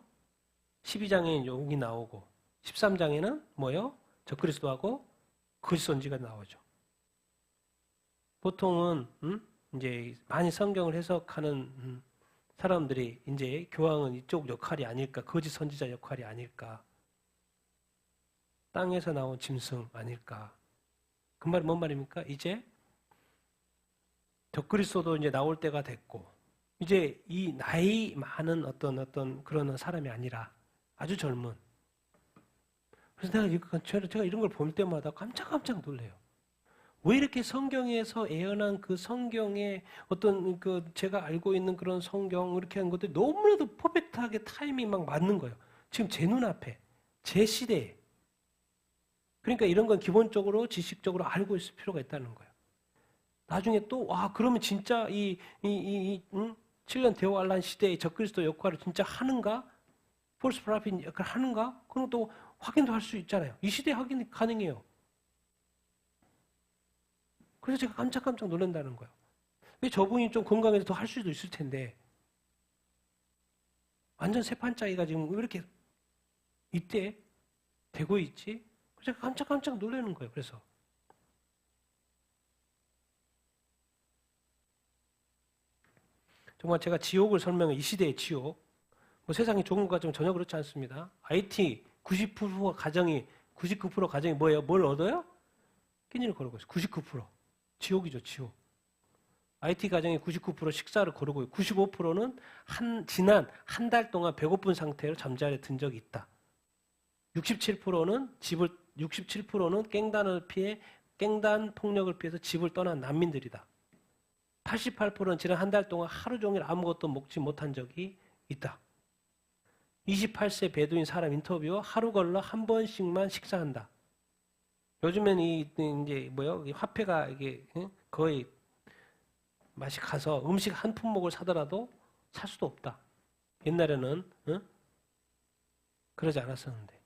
12장에 용이 나오고 13장에는 뭐요? 적그리스도하고 거짓 선지가 나오죠. 보통은 이제 많이 성경을 해석하는 사람들이 이제 교황은 이쪽 역할이 아닐까, 거짓 선지자 역할이 아닐까, 땅에서 나온 짐승 아닐까. 그 말이 뭔 말입니까? 이제 적그리스도도 이제 나올 때가 됐고, 이제 이 나이 많은 어떤 그런 사람이 아니라 아주 젊은. 그래서 제가 이런 걸 볼 때마다 깜짝 놀래요. 왜 이렇게 성경에서 예언한 그 성경의 어떤 제가 알고 있는 그런 성경 이렇게 한 것들이 너무나도 퍼펙트하게 타이밍이 막 맞는 거예요. 지금 제 눈앞에, 제 시대에. 그러니까 이런 건 기본적으로 지식적으로 알고 있을 필요가 있다는 거예요. 나중에 또, 그러면 진짜 7년 대환란 시대의 적그리스도 역할을 진짜 하는가? 폴스 프라핀 역할을 하는가? 그럼 또 확인도 할 수 있잖아요. 이 시대에 확인이 가능해요. 그래서 제가 깜짝 놀란다는 거예요. 왜 저분이 좀 건강해서 더 할 수도 있을 텐데 완전 새판짜기가 지금 왜 이렇게 이때 되고 있지? 그래서 제가 깜짝 놀라는 거예요. 그래서 정말 제가 지옥을 설명해. 이 시대의 지옥. 뭐 세상이 좋은 것 같지만 전혀 그렇지 않습니다. IT 90% 가정이 99% 가정이 뭐예요? 뭘 얻어요? 끼니를 걸고 있어요. 99%. 지옥이죠, 지옥. IT 가정의 99% 식사를 거르고 95%는 지난 한 달 동안 배고픈 상태로 잠자리에 든 적이 있다. 67%는 깽단을 피해 깽단 폭력을 피해서 집을 떠난 난민들이다. 88%는 지난 한 달 동안 하루 종일 아무것도 먹지 못한 적이 있다. 28세 베두인 사람 인터뷰 하루 걸러 한 번씩만 식사한다. 요즘엔 이제 이 화폐가 이게 거의 맛이 가서 음식 한 품목을 사더라도 살 수도 없다. 옛날에는 그러지 않았었는데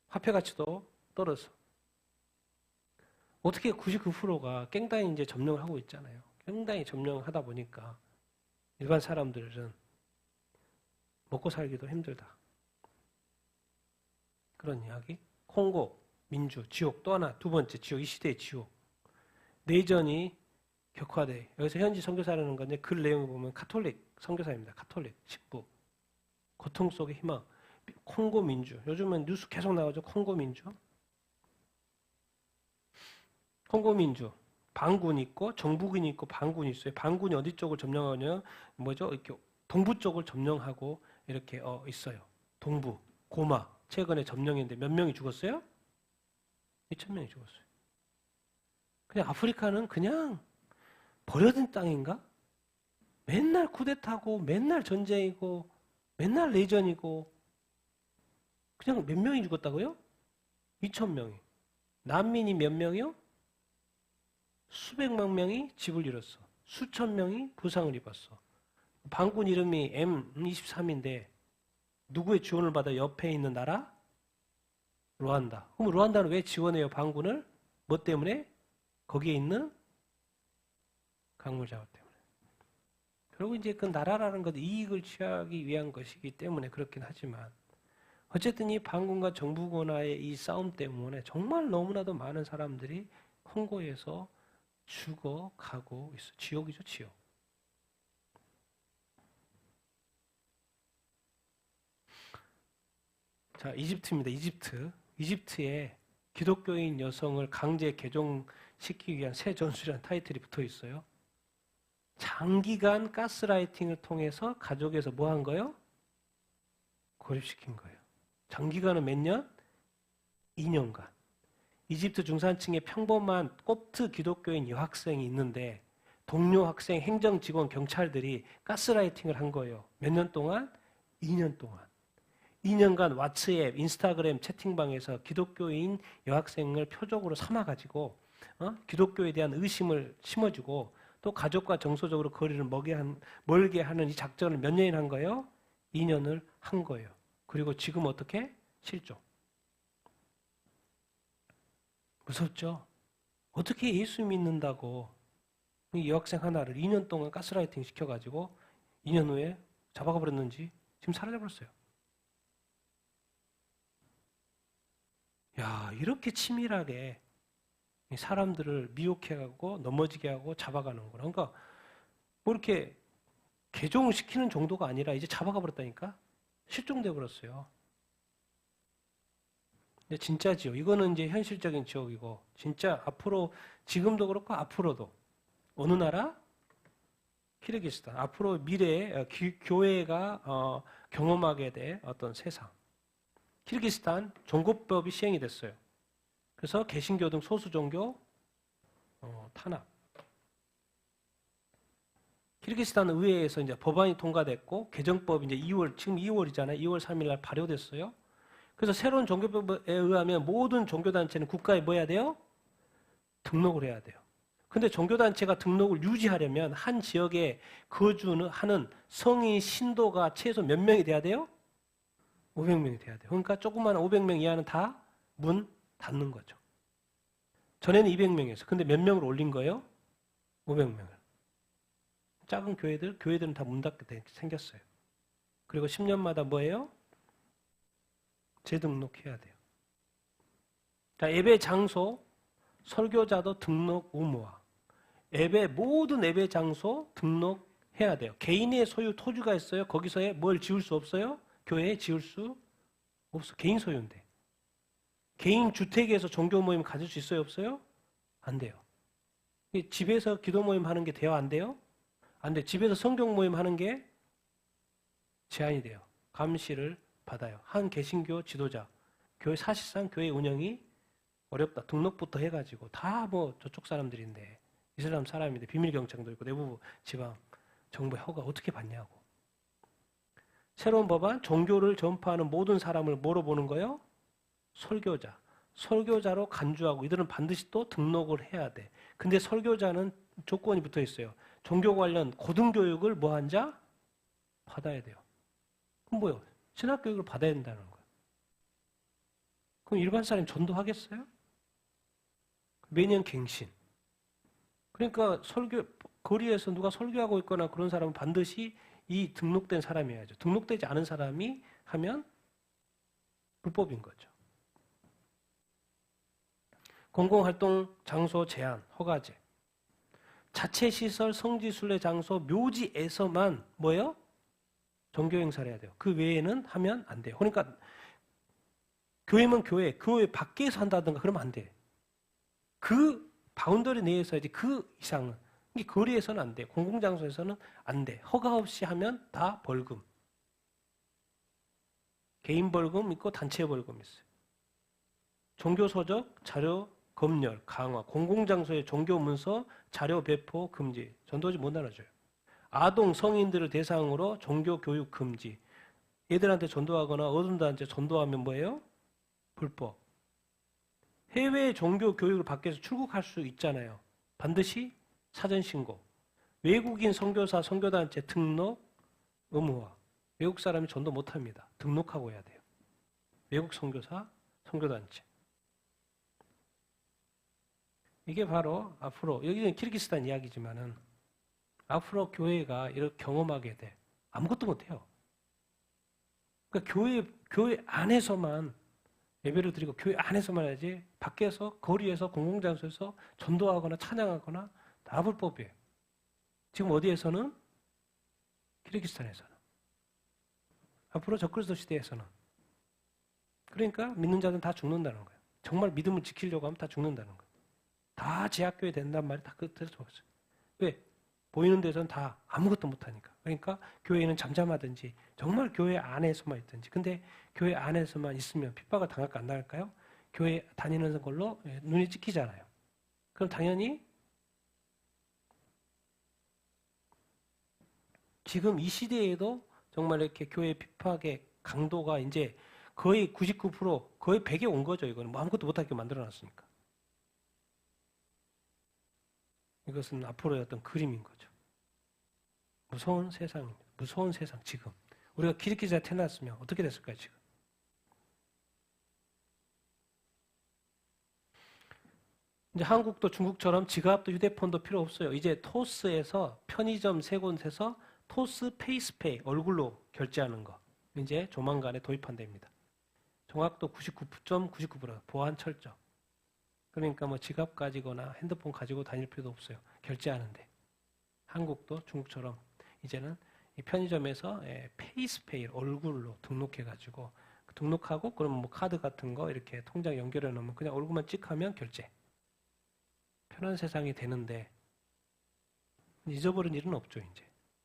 화폐 가치도 떨어져. 어떻게 99%가 깽단이 이제 점령을 하고 있잖아요. 깽단이 점령하다 보니까 일반 사람들은 먹고 살기도 힘들다. 그런 이야기. 콩고 민주 지옥 또 하나 두 번째 지옥 이 시대의 지옥. 내전이 격화돼. 여기서 현지 선교사라는 건데 글 내용을 보면 카톨릭 선교사입니다. 카톨릭 식부. 고통 속의 희망. 콩고 민주. 요즘은 뉴스 계속 나오죠. 콩고 민주. 콩고 민주. 반군이 있고 정부군이 있고 반군이 있어요. 반군이 어디 쪽을 점령하냐? 이렇게 동부 쪽을 점령하고 이렇게 있어요. 동부 고마 최근에 점령했는데 몇 명이 죽었어요? 2,000명이 죽었어요. 그냥 아프리카는 그냥 버려진 땅인가? 맨날 쿠데타고 맨날 전쟁이고 맨날 내전이고 그냥 몇 명이 죽었다고요? 2,000명이. 난민이 몇 명이요? 수백만 명이 집을 잃었어. 수천 명이 부상을 입었어. 반군 이름이 M23인데 누구의 지원을 받아 옆에 있는 나라? 루안다. 그럼 루안다는 왜 지원해요? 반군을? 뭐 때문에? 거기에 있는 강물 자원 때문에. 결국 이제 그 나라라는 것 이익을 취하기 위한 것이기 때문에 그렇긴 하지만 어쨌든 이 반군과 정부군과의 이 싸움 때문에 정말 너무나도 많은 사람들이 콩고에서 죽어가고 있어. 지옥이죠, 지옥. 자, 이집트입니다. 이집트에 기독교인 여성을 강제 개종시키기 위한 새 전술이라는 타이틀이 붙어 있어요. 장기간 가스라이팅을 통해서 가족에서 뭐 한 거예요? 고립시킨 거예요. 장기간은 몇 년? 2년간. 이집트 중산층의 평범한 kop트 기독교인 여학생이 있는데 동료 학생, 행정직원, 경찰들이 가스라이팅을 한 거예요. 몇 년 동안? 2년 동안. 2년간 왓츠앱, 인스타그램 채팅방에서 기독교인 여학생을 표적으로 삼아가지고 기독교에 대한 의심을 심어주고 또 가족과 정서적으로 거리를 멀게 하는 이 작전을 몇 년이나 한 거예요? 2년을 한 거예요. 그리고 지금 어떻게? 실종. 무섭죠? 어떻게 예수 믿는다고 이 여학생 하나를 2년 동안 가스라이팅 시켜가지고 2년 후에 잡아가 버렸는지 지금 사라져버렸어요. 야, 이렇게 치밀하게 사람들을 미혹해가고 넘어지게 하고 잡아가는구나. 그러니까 뭐 이렇게 개종시키는 정도가 아니라 이제 잡아가 버렸다니까? 실종돼 버렸어요. 근데 진짜 지옥. 이거는 이제 현실적인 지옥이고 진짜 앞으로 지금도 그렇고 앞으로도 어느 나라? 키르기스탄. 앞으로 미래에 교회가 경험하게 될 어떤 세상. 키르기스탄 종교법이 시행이 됐어요. 그래서 개신교 등 소수 종교 탄압. 키르기스탄 의회에서 이제 법안이 통과됐고 개정법이 이제 지금 2월이잖아요. 2월 3일 날 발효됐어요. 그래서 새로운 종교법에 의하면 모든 종교단체는 국가에 뭐 해야 돼요? 등록을 해야 돼요. 근데 종교단체가 등록을 유지하려면 한 지역에 거주하는 성인 신도가 최소 몇 명이 돼야 돼요? 500명이 돼야 돼요. 그러니까 조그만 500명 이하는 다 문 닫는 거죠. 전에는 200명이었어요. 근데 몇 명으로 올린 거예요? 500명을. 작은 교회들은 다 문 닫게 생겼어요. 그리고 10년마다 뭐예요? 재등록해야 돼요. 자, 예배 장소, 설교자도 등록 의무화. 모든 예배 장소 등록해야 돼요. 개인의 소유 토지가 있어요. 거기서 뭘 지을 수 없어요? 교회에 지을 수 없어. 개인 소유인데. 개인 주택에서 종교 모임 가질 수 있어요? 없어요? 안 돼요. 집에서 기도 모임 하는 게 돼요? 안 돼요? 안 돼. 집에서 성경 모임 하는 게 제한이 돼요. 감시를 받아요. 한 개신교 지도자. 교회 사실상 교회 운영이 어렵다. 등록부터 해가지고 다 뭐 저쪽 사람들인데 이슬람 사람인데 비밀 경찰도 있고 내부 지방 정부의 허가 어떻게 받냐고. 새로운 법안 종교를 전파하는 모든 사람을 뭐로 보는 거예요? 설교자. 설교자로 간주하고 이들은 반드시 또 등록을 해야 돼. 근데 설교자는 조건이 붙어 있어요. 종교 관련 고등교육을 뭐 한 자? 받아야 돼요. 그럼 뭐요? 신학교육을 받아야 된다는 거예요. 그럼 일반 사람이 전도하겠어요? 매년 갱신. 그러니까 거리에서 누가 설교하고 있거나 그런 사람은 반드시 이 등록된 사람이어야죠. 등록되지 않은 사람이 하면 불법인 거죠. 공공활동 장소 제한, 허가제. 자체 시설, 성지 순례 장소, 묘지에서만 뭐예요? 종교 행사를 해야 돼요. 그 외에는 하면 안 돼요. 그러니까 교회면 교회 밖에서 한다든가 그러면 안 돼. 그 바운더리 내에서 해야지. 그 이상은. 이게 거리에서는 안 돼. 공공장소에서는 안 돼. 허가 없이 하면 다 벌금. 개인 벌금 있고 단체 벌금 있어요. 종교서적, 자료 검열, 강화, 공공장소의 종교 문서, 자료 배포 금지. 전도지 못 나눠줘요. 아동, 성인들을 대상으로 종교 교육 금지. 애들한테 전도하거나 어른들한테 전도하면 뭐예요? 불법. 해외 종교 교육을 받기 위해서 출국할 수 있잖아요. 반드시 사전 신고. 외국인 선교사, 선교단체 등록 의무화. 외국 사람이 전도 못합니다. 등록하고 해야 돼요. 외국 선교사, 선교단체. 이게 바로 앞으로 여기는 키르기스탄 이야기지만은 앞으로 교회가 이렇게 경험하게 돼. 아무것도 못해요. 그러니까 교회 안에서만 예배를 드리고 교회 안에서만 해야지 밖에서 거리에서 공공장소에서 전도하거나 찬양하거나 다 불법이에요. 지금 어디에서는? 키르기스탄에서는. 앞으로 적그리스도 시대에서는. 그러니까 믿는 자들은 다 죽는다는 거예요. 정말 믿음을 지키려고 하면 다 죽는다는 거예요. 다 제약교회 된단 말이 다 그때서 적었어요. 왜? 보이는 데서는 다 아무것도 못하니까. 그러니까 교회는 잠잠하든지 정말 교회 안에서만 있든지. 근데 교회 안에서만 있으면 핍박을 당할까 안 당할까요? 교회 다니는 걸로 눈이 찍히잖아요. 그럼 당연히 지금 이 시대에도 정말 이렇게 교회 핍박의 강도가 이제 거의 99%, 거의 100에 온 거죠. 이거는 뭐 아무것도 못하게 만들어놨으니까. 이것은 앞으로의 어떤 그림인 거죠. 무서운 세상입니다. 무서운 세상, 지금. 우리가 키르기스에 태어났으면 어떻게 됐을까요, 지금? 이제 한국도 중국처럼 지갑도 휴대폰도 필요 없어요. 이제 토스에서 편의점 세 곳에서 토스 페이스페이 얼굴로 결제하는 거. 이제 조만간에 도입한답니다. 정확도 99.99% 보안 철저. 그러니까 뭐 지갑 가지거나 핸드폰 가지고 다닐 필요도 없어요. 결제하는데. 한국도 중국처럼 이제는 이 편의점에서 페이스페이 얼굴로 등록해가지고 등록하고 그럼 뭐 카드 같은 거 이렇게 통장 연결해 놓으면 그냥 얼굴만 찍하면 결제. 편한 세상이 되는데 잊어버린 일은 없죠. 이제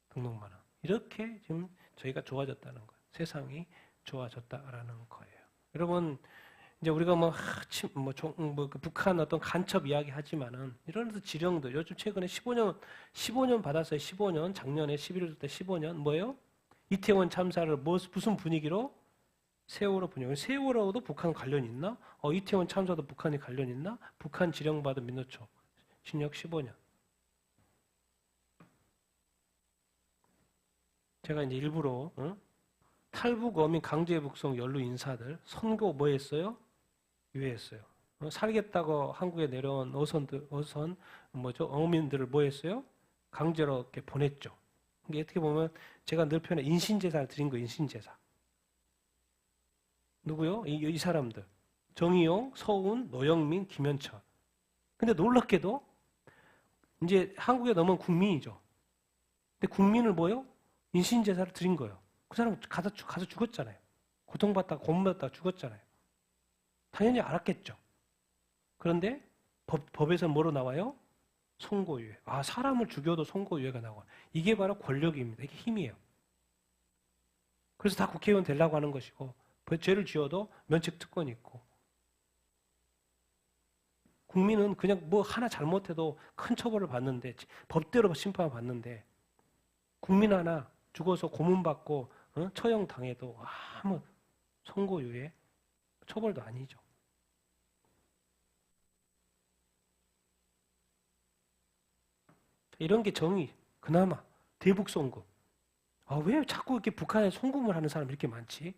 등록만 하면. 이렇게 지금 저희가 좋아졌다는 거예요. 세상이 좋아졌다라는 거예요. 여러분 이제 우리가 그 북한 어떤 간첩 이야기 하지만은 이런 지령들 요즘 최근에 15년 받았어요. 15년 작년에 11월 때 15년 뭐예요? 이태원 참사를 무슨 분위기로? 세월호 분위기. 세월호도 북한 관련 있나? 이태원 참사도 북한이 관련 있나? 북한 지령 받은 민노총 징역 15년. 제가 이제 일부러 탈북 어민 강제 북송 연루 인사들 선고 뭐 했어요? 유예했어요. 살겠다고 한국에 내려온 어민들을 뭐 했어요? 강제로 이렇게 보냈죠. 이게 어떻게 보면 제가 늘 표현해 인신제사를 드린 거예요. 인신제사. 누구요? 이 사람들. 정의용, 서운, 노영민, 김현철. 근데 놀랍게도 이제 한국에 넘은 국민이죠. 근데 국민을 뭐요? 인신제사를 드린 거예요. 그 사람 가서 죽었잖아요. 고통받다가 고문받다가 죽었잖아요. 당연히 알았겠죠. 그런데 법에서 뭐로 나와요? 선고유예. 아, 사람을 죽여도 선고유예가 나와. 이게 바로 권력입니다. 이게 힘이에요. 그래서 다 국회의원 되려고 하는 것이고, 죄를 지어도 면책특권이 있고, 국민은 그냥 뭐 하나 잘못해도 큰 처벌을 받는데, 법대로 심판을 받는데, 국민 하나 죽어서 고문받고 처형당해도 아무 선고유예 처벌도 아니죠. 이런 게 정의, 그나마 대북 송금. 아, 왜 자꾸 이렇게 북한에 송금을 하는 사람이 이렇게 많지?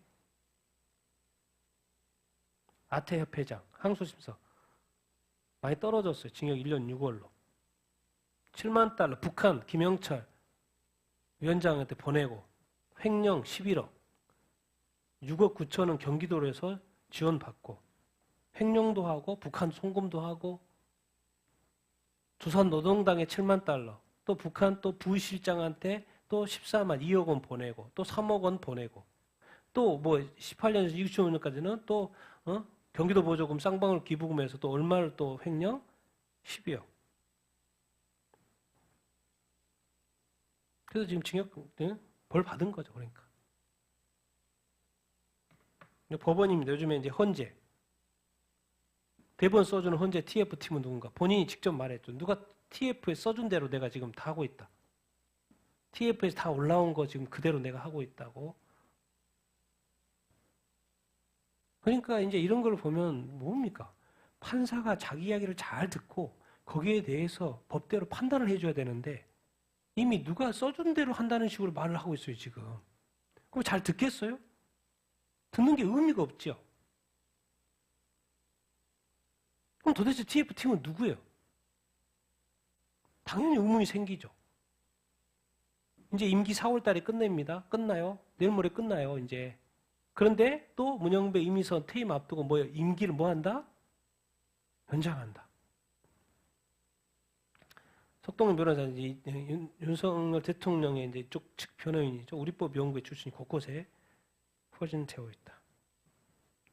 아태 협회장, 항소심서 많이 떨어졌어요. 징역 1년 6월로. 7만 달러 북한 김영철 위원장한테 보내고 횡령 11억, 6억 9천은 경기도에서 지원받고 횡령도 하고 북한 송금도 하고 조선노동당에 7만 달러, 또 북한 또 부실장한테 또 14만 2억 원 보내고 또 3억 원 보내고 또 뭐 18년에서 2015년까지는 또 경기도 보조금 쌍방울 기부금에서 또 얼마를 또 횡령? 12억. 그래서 지금 징역 벌 받은 거죠. 그러니까. 법원입니다. 요즘에 이제 헌재. 대법원 써주는 헌재 TF팀은 누군가? 본인이 직접 말했죠. 누가 TF에 써준 대로 내가 지금 다 하고 있다. TF에서 다 올라온 거 지금 그대로 내가 하고 있다고. 그러니까 이제 이런 걸 보면 뭡니까? 판사가 자기 이야기를 잘 듣고 거기에 대해서 법대로 판단을 해줘야 되는데 이미 누가 써준 대로 한다는 식으로 말을 하고 있어요, 지금. 그럼 잘 듣겠어요? 듣는 게 의미가 없죠. 그럼 도대체 TF팀은 누구예요? 당연히 의문이 생기죠. 이제 임기 4월 달에 끝냅니다. 끝나요. 내일 모레 끝나요, 이제. 그런데 또 문영배, 이미선 퇴임 앞두고 뭐예요? 임기를 뭐 한다? 연장한다. 석동훈 변호사는 윤석열 대통령의 이제 쪽 측 변호인이죠. 우리법 연구회 출신이 곳곳에 퍼진되어 있다.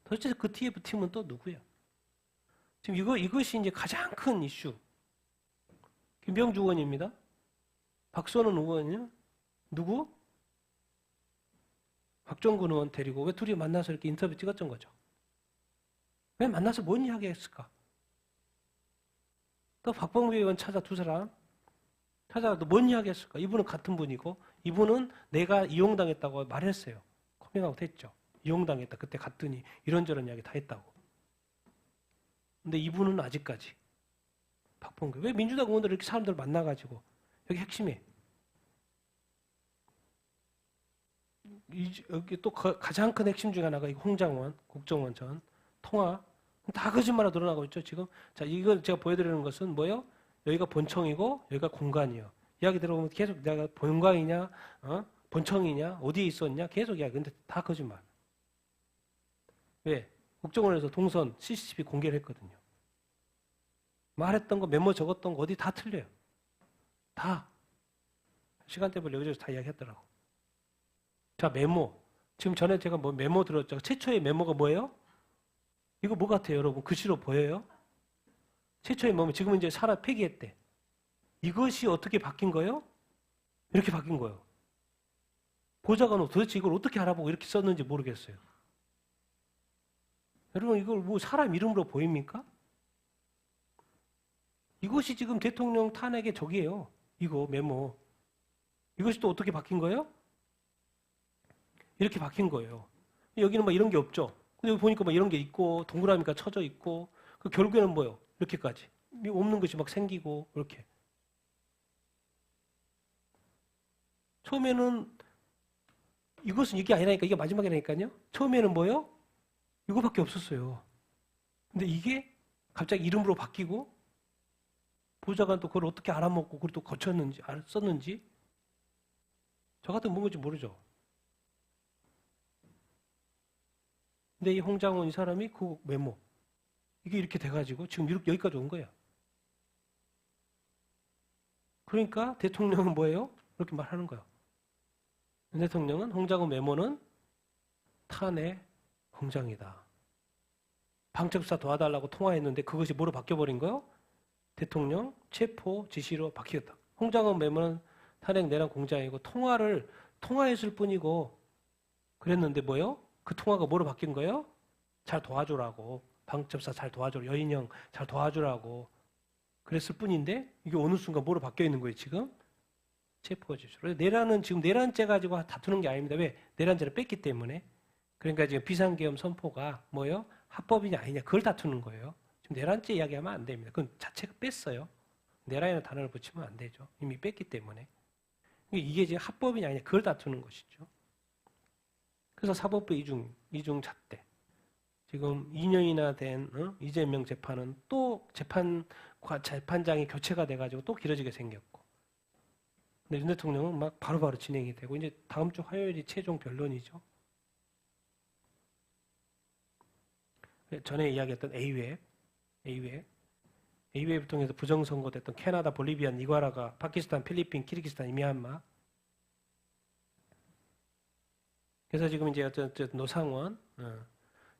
도대체 그 TF팀은 또 누구야? 지금 이것이 이제 가장 큰 이슈. 김병주 의원입니다. 박선원 의원이요? 누구? 박정근 의원 데리고 왜 둘이 만나서 이렇게 인터뷰 찍었던 거죠? 왜 만나서 뭔 이야기 했을까? 또 박범계 의원 찾아 두 사람 찾아도 뭔 이야기 했을까? 이분은 같은 분이고 이분은 내가 이용당했다고 말했어요. 커밍아웃 했죠. 이용당했다. 그때 갔더니 이런저런 이야기 다 했다고. 근데 이분은 아직까지 박범계 왜 민주당 의원들 이렇게 사람들 만나가지고 여기 핵심에 여기 또 가장 큰 핵심 중에 하나가 홍장원 국정원 전 통화 다 거짓말로 드러나고 있죠 지금. 자, 이걸 제가 보여드리는 것은 뭐예요? 여기가 본청이고 여기가 공간이에요. 이야기 들어보면 계속 내가 본관이냐, 본청이냐, 어디에 있었냐 계속 이야기. 근데 다 거짓말. 왜? 국정원에서 동선 CCTV 공개를 했거든요. 말했던 거 메모 적었던 거 어디 다 틀려요. 다. 시간대별 여기저기 다 이야기했더라고. 자, 메모. 지금 전에 제가 뭐 메모 들었죠. 최초의 메모가 뭐예요? 이거 뭐 같아요, 여러분? 글씨로 보여요? 최초의 메모. 지금은 이제 사람 폐기했대. 이것이 어떻게 바뀐 거예요? 이렇게 바뀐 거예요. 보좌관은 도대체 이걸 어떻게 알아보고 이렇게 썼는지 모르겠어요. 여러분, 이걸 뭐 사람 이름으로 보입니까? 이것이 지금 대통령 탄핵의 적이에요. 이거 메모. 이것이 또 어떻게 바뀐 거예요? 이렇게 바뀐 거예요. 여기는 막 이런 게 없죠. 근데 여기 보니까 막 이런 게 있고 동그라미가 쳐져 있고 그 결국에는 뭐예요? 이렇게까지 없는 것이 막 생기고 이렇게. 처음에는 이것은 이게 아니라니까 이게 마지막이라니까요. 처음에는 뭐예요? 이거밖에 없었어요. 근데 이게 갑자기 이름으로 바뀌고 보좌관 또 그걸 어떻게 알아먹고 그걸 또 거쳤는지 썼는지 저 같은 뭔지 모르죠. 근데 이 홍장원 이 사람이 그 메모 이게 이렇게 돼가지고 지금 여기까지 온 거야. 그러니까 대통령은 뭐예요? 이렇게 말하는 거야. 대통령은 홍장원 메모는 탄핵 공장이다. 방첩사 도와달라고 통화했는데 그것이 뭐로 바뀌어버린 거요? 대통령 체포 지시로 바뀌었다. 홍장원 매물은 탄핵 내란 공작이고 통화했을 뿐이고 그랬는데 뭐요? 그 통화가 뭐로 바뀐 거예요? 잘 도와주라고. 방첩사 잘 도와주라고. 여인형 잘 도와주라고. 그랬을 뿐인데 이게 어느 순간 뭐로 바뀌어 있는 거예요 지금? 체포 지시로. 내란은 지금 내란죄 가지고 다투는 게 아닙니다. 왜? 내란죄를 뺐기 때문에. 그러니까 지금 비상계엄 선포가 뭐예요? 합법이냐 아니냐 그걸 다투는 거예요. 지금 내란죄 이야기하면 안 됩니다. 그건 자체가 뺐어요. 내란이라는 단어를 붙이면 안 되죠. 이미 뺐기 때문에. 이게 지금 합법이냐 아니냐 그걸 다투는 것이죠. 그래서 사법부 이중 잣대. 지금 2년이나 된 이재명 재판은 또 재판장이 교체가 돼가지고 또 길어지게 생겼고. 근데 윤 대통령은 막 바로바로 진행이 되고 이제 다음 주 화요일이 최종 변론이죠. 전에 이야기했던 A웹을 통해서 부정선거됐던 캐나다, 볼리비아, 니과라가, 파키스탄, 필리핀, 키르기스탄, 미얀마. 그래서 지금 이제 어쨌든 노상원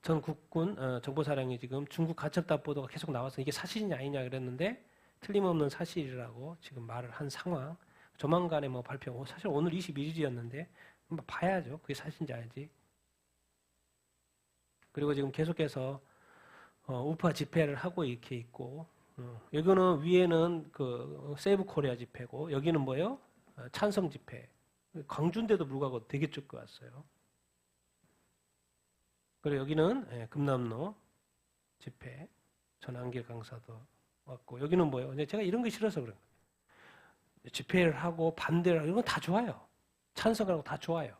전 국군 정보사령이 지금 중국 가첩답 보도가 계속 나와서 이게 사실이냐 아니냐 그랬는데 틀림없는 사실이라고 지금 말을 한 상황. 조만간에 뭐 발표. 사실 오늘 21일이었는데 봐야죠. 그게 사실인지 아닌지. 그리고 지금 계속해서 우파 집회를 하고 이렇게 있고 여기는 위에는 그 세이브 코리아 집회고 여기는 뭐예요? 찬성 집회. 광주인데도 불구하고 되게 쭉 왔어요. 그리고 여기는 금남로 집회. 전한길 강사도 왔고 여기는 뭐예요? 근데 제가 이런 거 싫어서 그런 거예요. 집회를 하고 반대를 하고 이런 건 다 좋아요. 찬성하고 다 좋아요.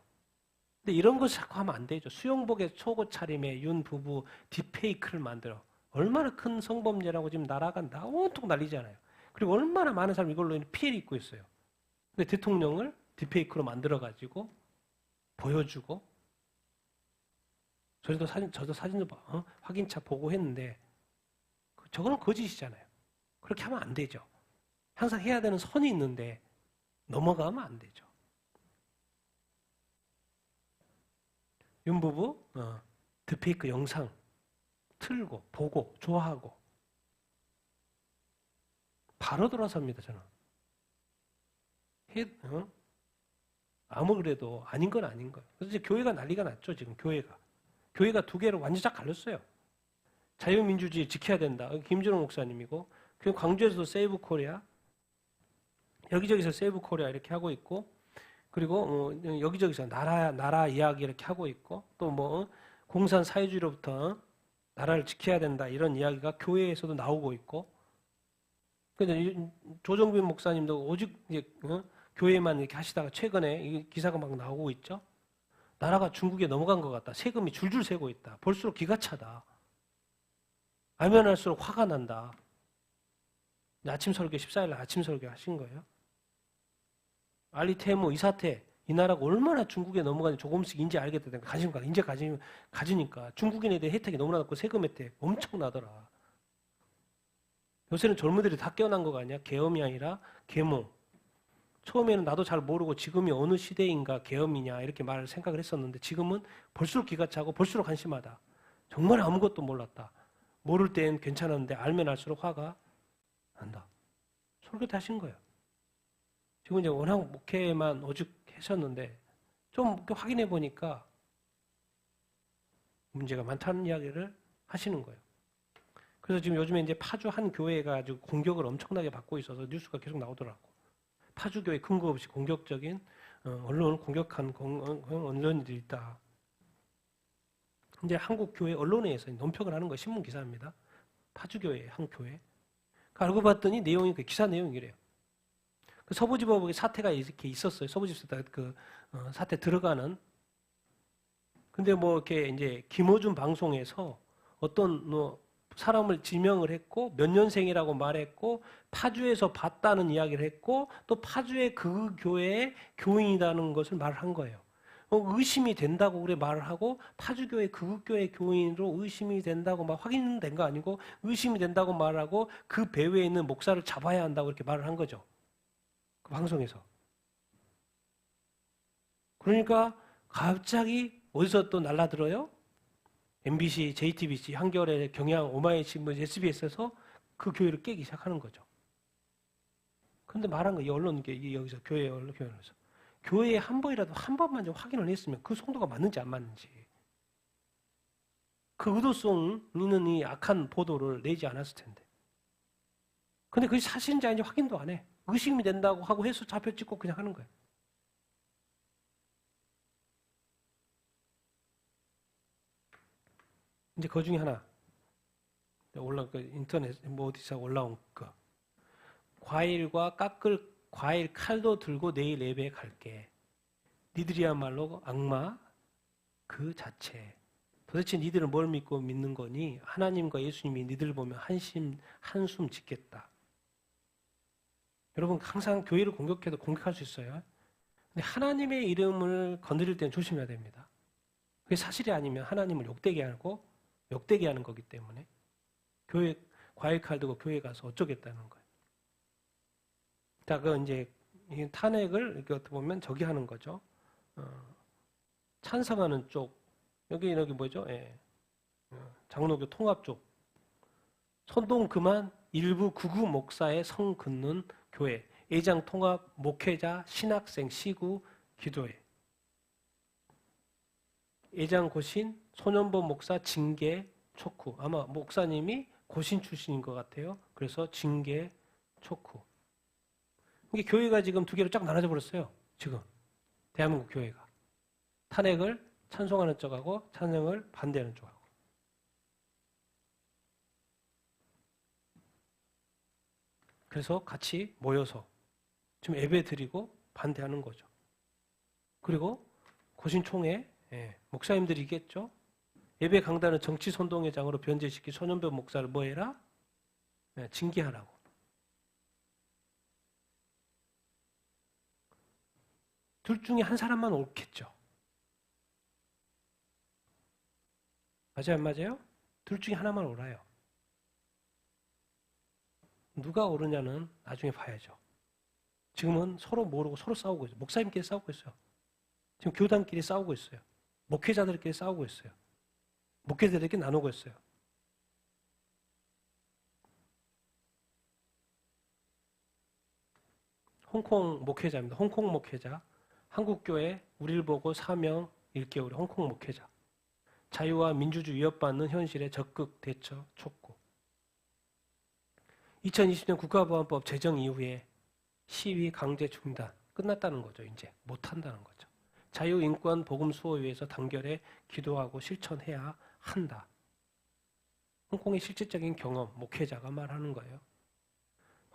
근데 이런 거 자꾸 하면 안 되죠. 수영복에 속옷 차림에 윤 부부 딥페이크를 만들어. 얼마나 큰 성범죄라고 지금 나라가 온통 난리잖아요. 그리고 얼마나 많은 사람이 이걸로 피해를 입고 있어요. 근데 대통령을 딥페이크로 만들어가지고 보여주고 저도 사진도 확인차 보고 했는데 저거는 거짓이잖아요. 그렇게 하면 안 되죠. 항상 해야 되는 선이 있는데 넘어가면 안 되죠. 윤 부부 딥페이크 영상 틀고 보고 좋아하고 바로 돌아섭니다. 저는 아무 그래도 아닌 건 아닌 거예요. 그래서 이제 교회가 난리가 났죠. 지금 교회가 두 개로 완전 쫙 갈렸어요. 자유민주주의 지켜야 된다. 김준호 목사님이고 광주에서도 세이브 코리아 여기저기서 세이브 코리아 이렇게 하고 있고 그리고 여기저기서 나라 이야기 이렇게 하고 있고 또 뭐 공산 사회주의로부터 나라를 지켜야 된다 이런 이야기가 교회에서도 나오고 있고 근데 조정빈 목사님도 오직 이제 교회만 이렇게 하시다가 최근에 기사가 막 나오고 있죠. 나라가 중국에 넘어간 것 같다. 세금이 줄줄 새고 있다. 볼수록 기가 차다. 알면 할수록 화가 난다. 아침 설교 14일 날 아침 설교 하신 거예요. 알리테모 이 사태 이 나라가 얼마나 중국에 넘어가는지 조금씩 이제 알게 되니까 관심가 이제 가지니까 중국인에 대해 혜택이 너무나 높고 세금 혜택 엄청나더라. 요새는 젊은이들이 다 깨어난 거가 아니야. 계엄이 아니라 계몽. 처음에는 나도 잘 모르고 지금이 어느 시대인가 계엄이냐 이렇게 말을 생각을 했었는데 지금은 볼수록 기가 차고 볼수록 한심하다. 정말 아무것도 몰랐다. 모를 땐 괜찮았는데 알면 알수록 화가 난다. 설교 때 하신 거예요. 지금 이제 워낙 목회만 오죽하셨는데 좀 확인해 보니까 문제가 많다는 이야기를 하시는 거예요. 그래서 지금 요즘에 이제 파주 한 교회가 아주 공격을 엄청나게 받고 있어서 뉴스가 계속 나오더라고. 파주 교회 근거 없이 공격적인 언론을 공격한 언론인들이 있다. 이제 한국 교회 언론에서 논평을 하는 거 신문 기사입니다. 파주 교회 한 교회. 알고 봤더니 내용이 그 기사 내용이래요. 그 서부지법의 사태가 이렇게 있었어요. 서부지법 그 사태 들어가는. 근데 뭐 이렇게 이제 김어준 방송에서 어떤 사람을 지명을 했고 몇 년생이라고 말했고 파주에서 봤다는 이야기를 했고 또 파주의 그 교회의 교인이라는 것을 말을 한 거예요. 의심이 된다고 그래 말을 하고 파주교회 그 교회 교인으로 의심이 된다고 막 확인된 거 아니고 의심이 된다고 말하고 그 배후에 있는 목사를 잡아야 한다고 이렇게 말을 한 거죠. 그 방송에서. 그러니까 갑자기 어디서 또 날라들어요? MBC, JTBC, 한겨레, 경향, 오마이신문, SBS에서 그 교회를 깨기 시작하는 거죠. 근데 말한 거, 이 언론, 이게 여기서 교회 언론에서. 교회에 한 번이라도 한 번만 좀 확인을 했으면 그 성도가 맞는지 안 맞는지. 그 의도성 있는 이 악한 보도를 내지 않았을 텐데. 근데 그게 사실인지 아닌지 확인도 안 해. 의심이 된다고 하고 해서 좌표 찍고 그냥 하는 거예요. 이제 그 중에 하나. 그 인터넷 뭐 어디서 올라온 거. 과일과 깎을 과일 칼도 들고 내일 예배에 갈게. 니들이야말로 악마 그 자체. 도대체 니들은 뭘 믿고 믿는 거니? 하나님과 예수님이 니들 보면 한숨 짓겠다. 여러분 항상 교회를 공격해도 공격할 수 있어요. 근데 하나님의 이름을 건드릴 때는 조심해야 됩니다. 그게 사실이 아니면 하나님을 욕되게 하는 거기 때문에 교회 과일 칼 들고 교회 가서 어쩌겠다는 거예요. 자, 그 이제 탄핵을 이렇게 어떻게 보면 저기 하는 거죠. 찬성하는 쪽 여기 뭐죠? 예. 장로교 통합 쪽 선동 그만 일부 극우 목사의 성 긋는 교회 예장 통합 목회자 신학생 시구 기도회 예장 고신 소년범 목사 징계 촉구 아마 목사님이 고신 출신인 것 같아요. 그래서 징계 촉구 이게 교회가 지금 두 개로 쫙 나눠져 버렸어요. 지금 대한민국 교회가 탄핵을 찬송하는 쪽하고 찬양을 반대하는 쪽하고 그래서 같이 모여서 지금 예배 드리고 반대하는 거죠. 그리고 고신총회 목사님들이겠죠. 예배 강단을 정치 선동회장으로 변제시키 소년범 목사를 뭐 해라? 징계하라고. 둘 중에 한 사람만 옳겠죠. 맞아요, 안 맞아요? 둘 중에 하나만 옳아요. 누가 옳으냐는 나중에 봐야죠. 지금은 서로 모르고 서로 싸우고 있어요. 목사님끼리 싸우고 있어요. 지금 교단끼리 싸우고 있어요. 목회자들끼리 싸우고 있어요. 목회자들끼리 나누고 있어요. 홍콩 목회자입니다. 홍콩 목회자. 한국교회 우리를 보고 사명 1개월의 홍콩 목회자. 자유와 민주주의 위협받는 현실에 적극 대처 촉구. 2020년 국가보안법 제정 이후에 시위 강제 중단 끝났다는 거죠. 이제 못한다는 거죠. 자유인권 복음 수호에 위해서 단결해 기도하고 실천해야 한다. 홍콩의 실질적인 경험, 목회자가 말하는 거예요.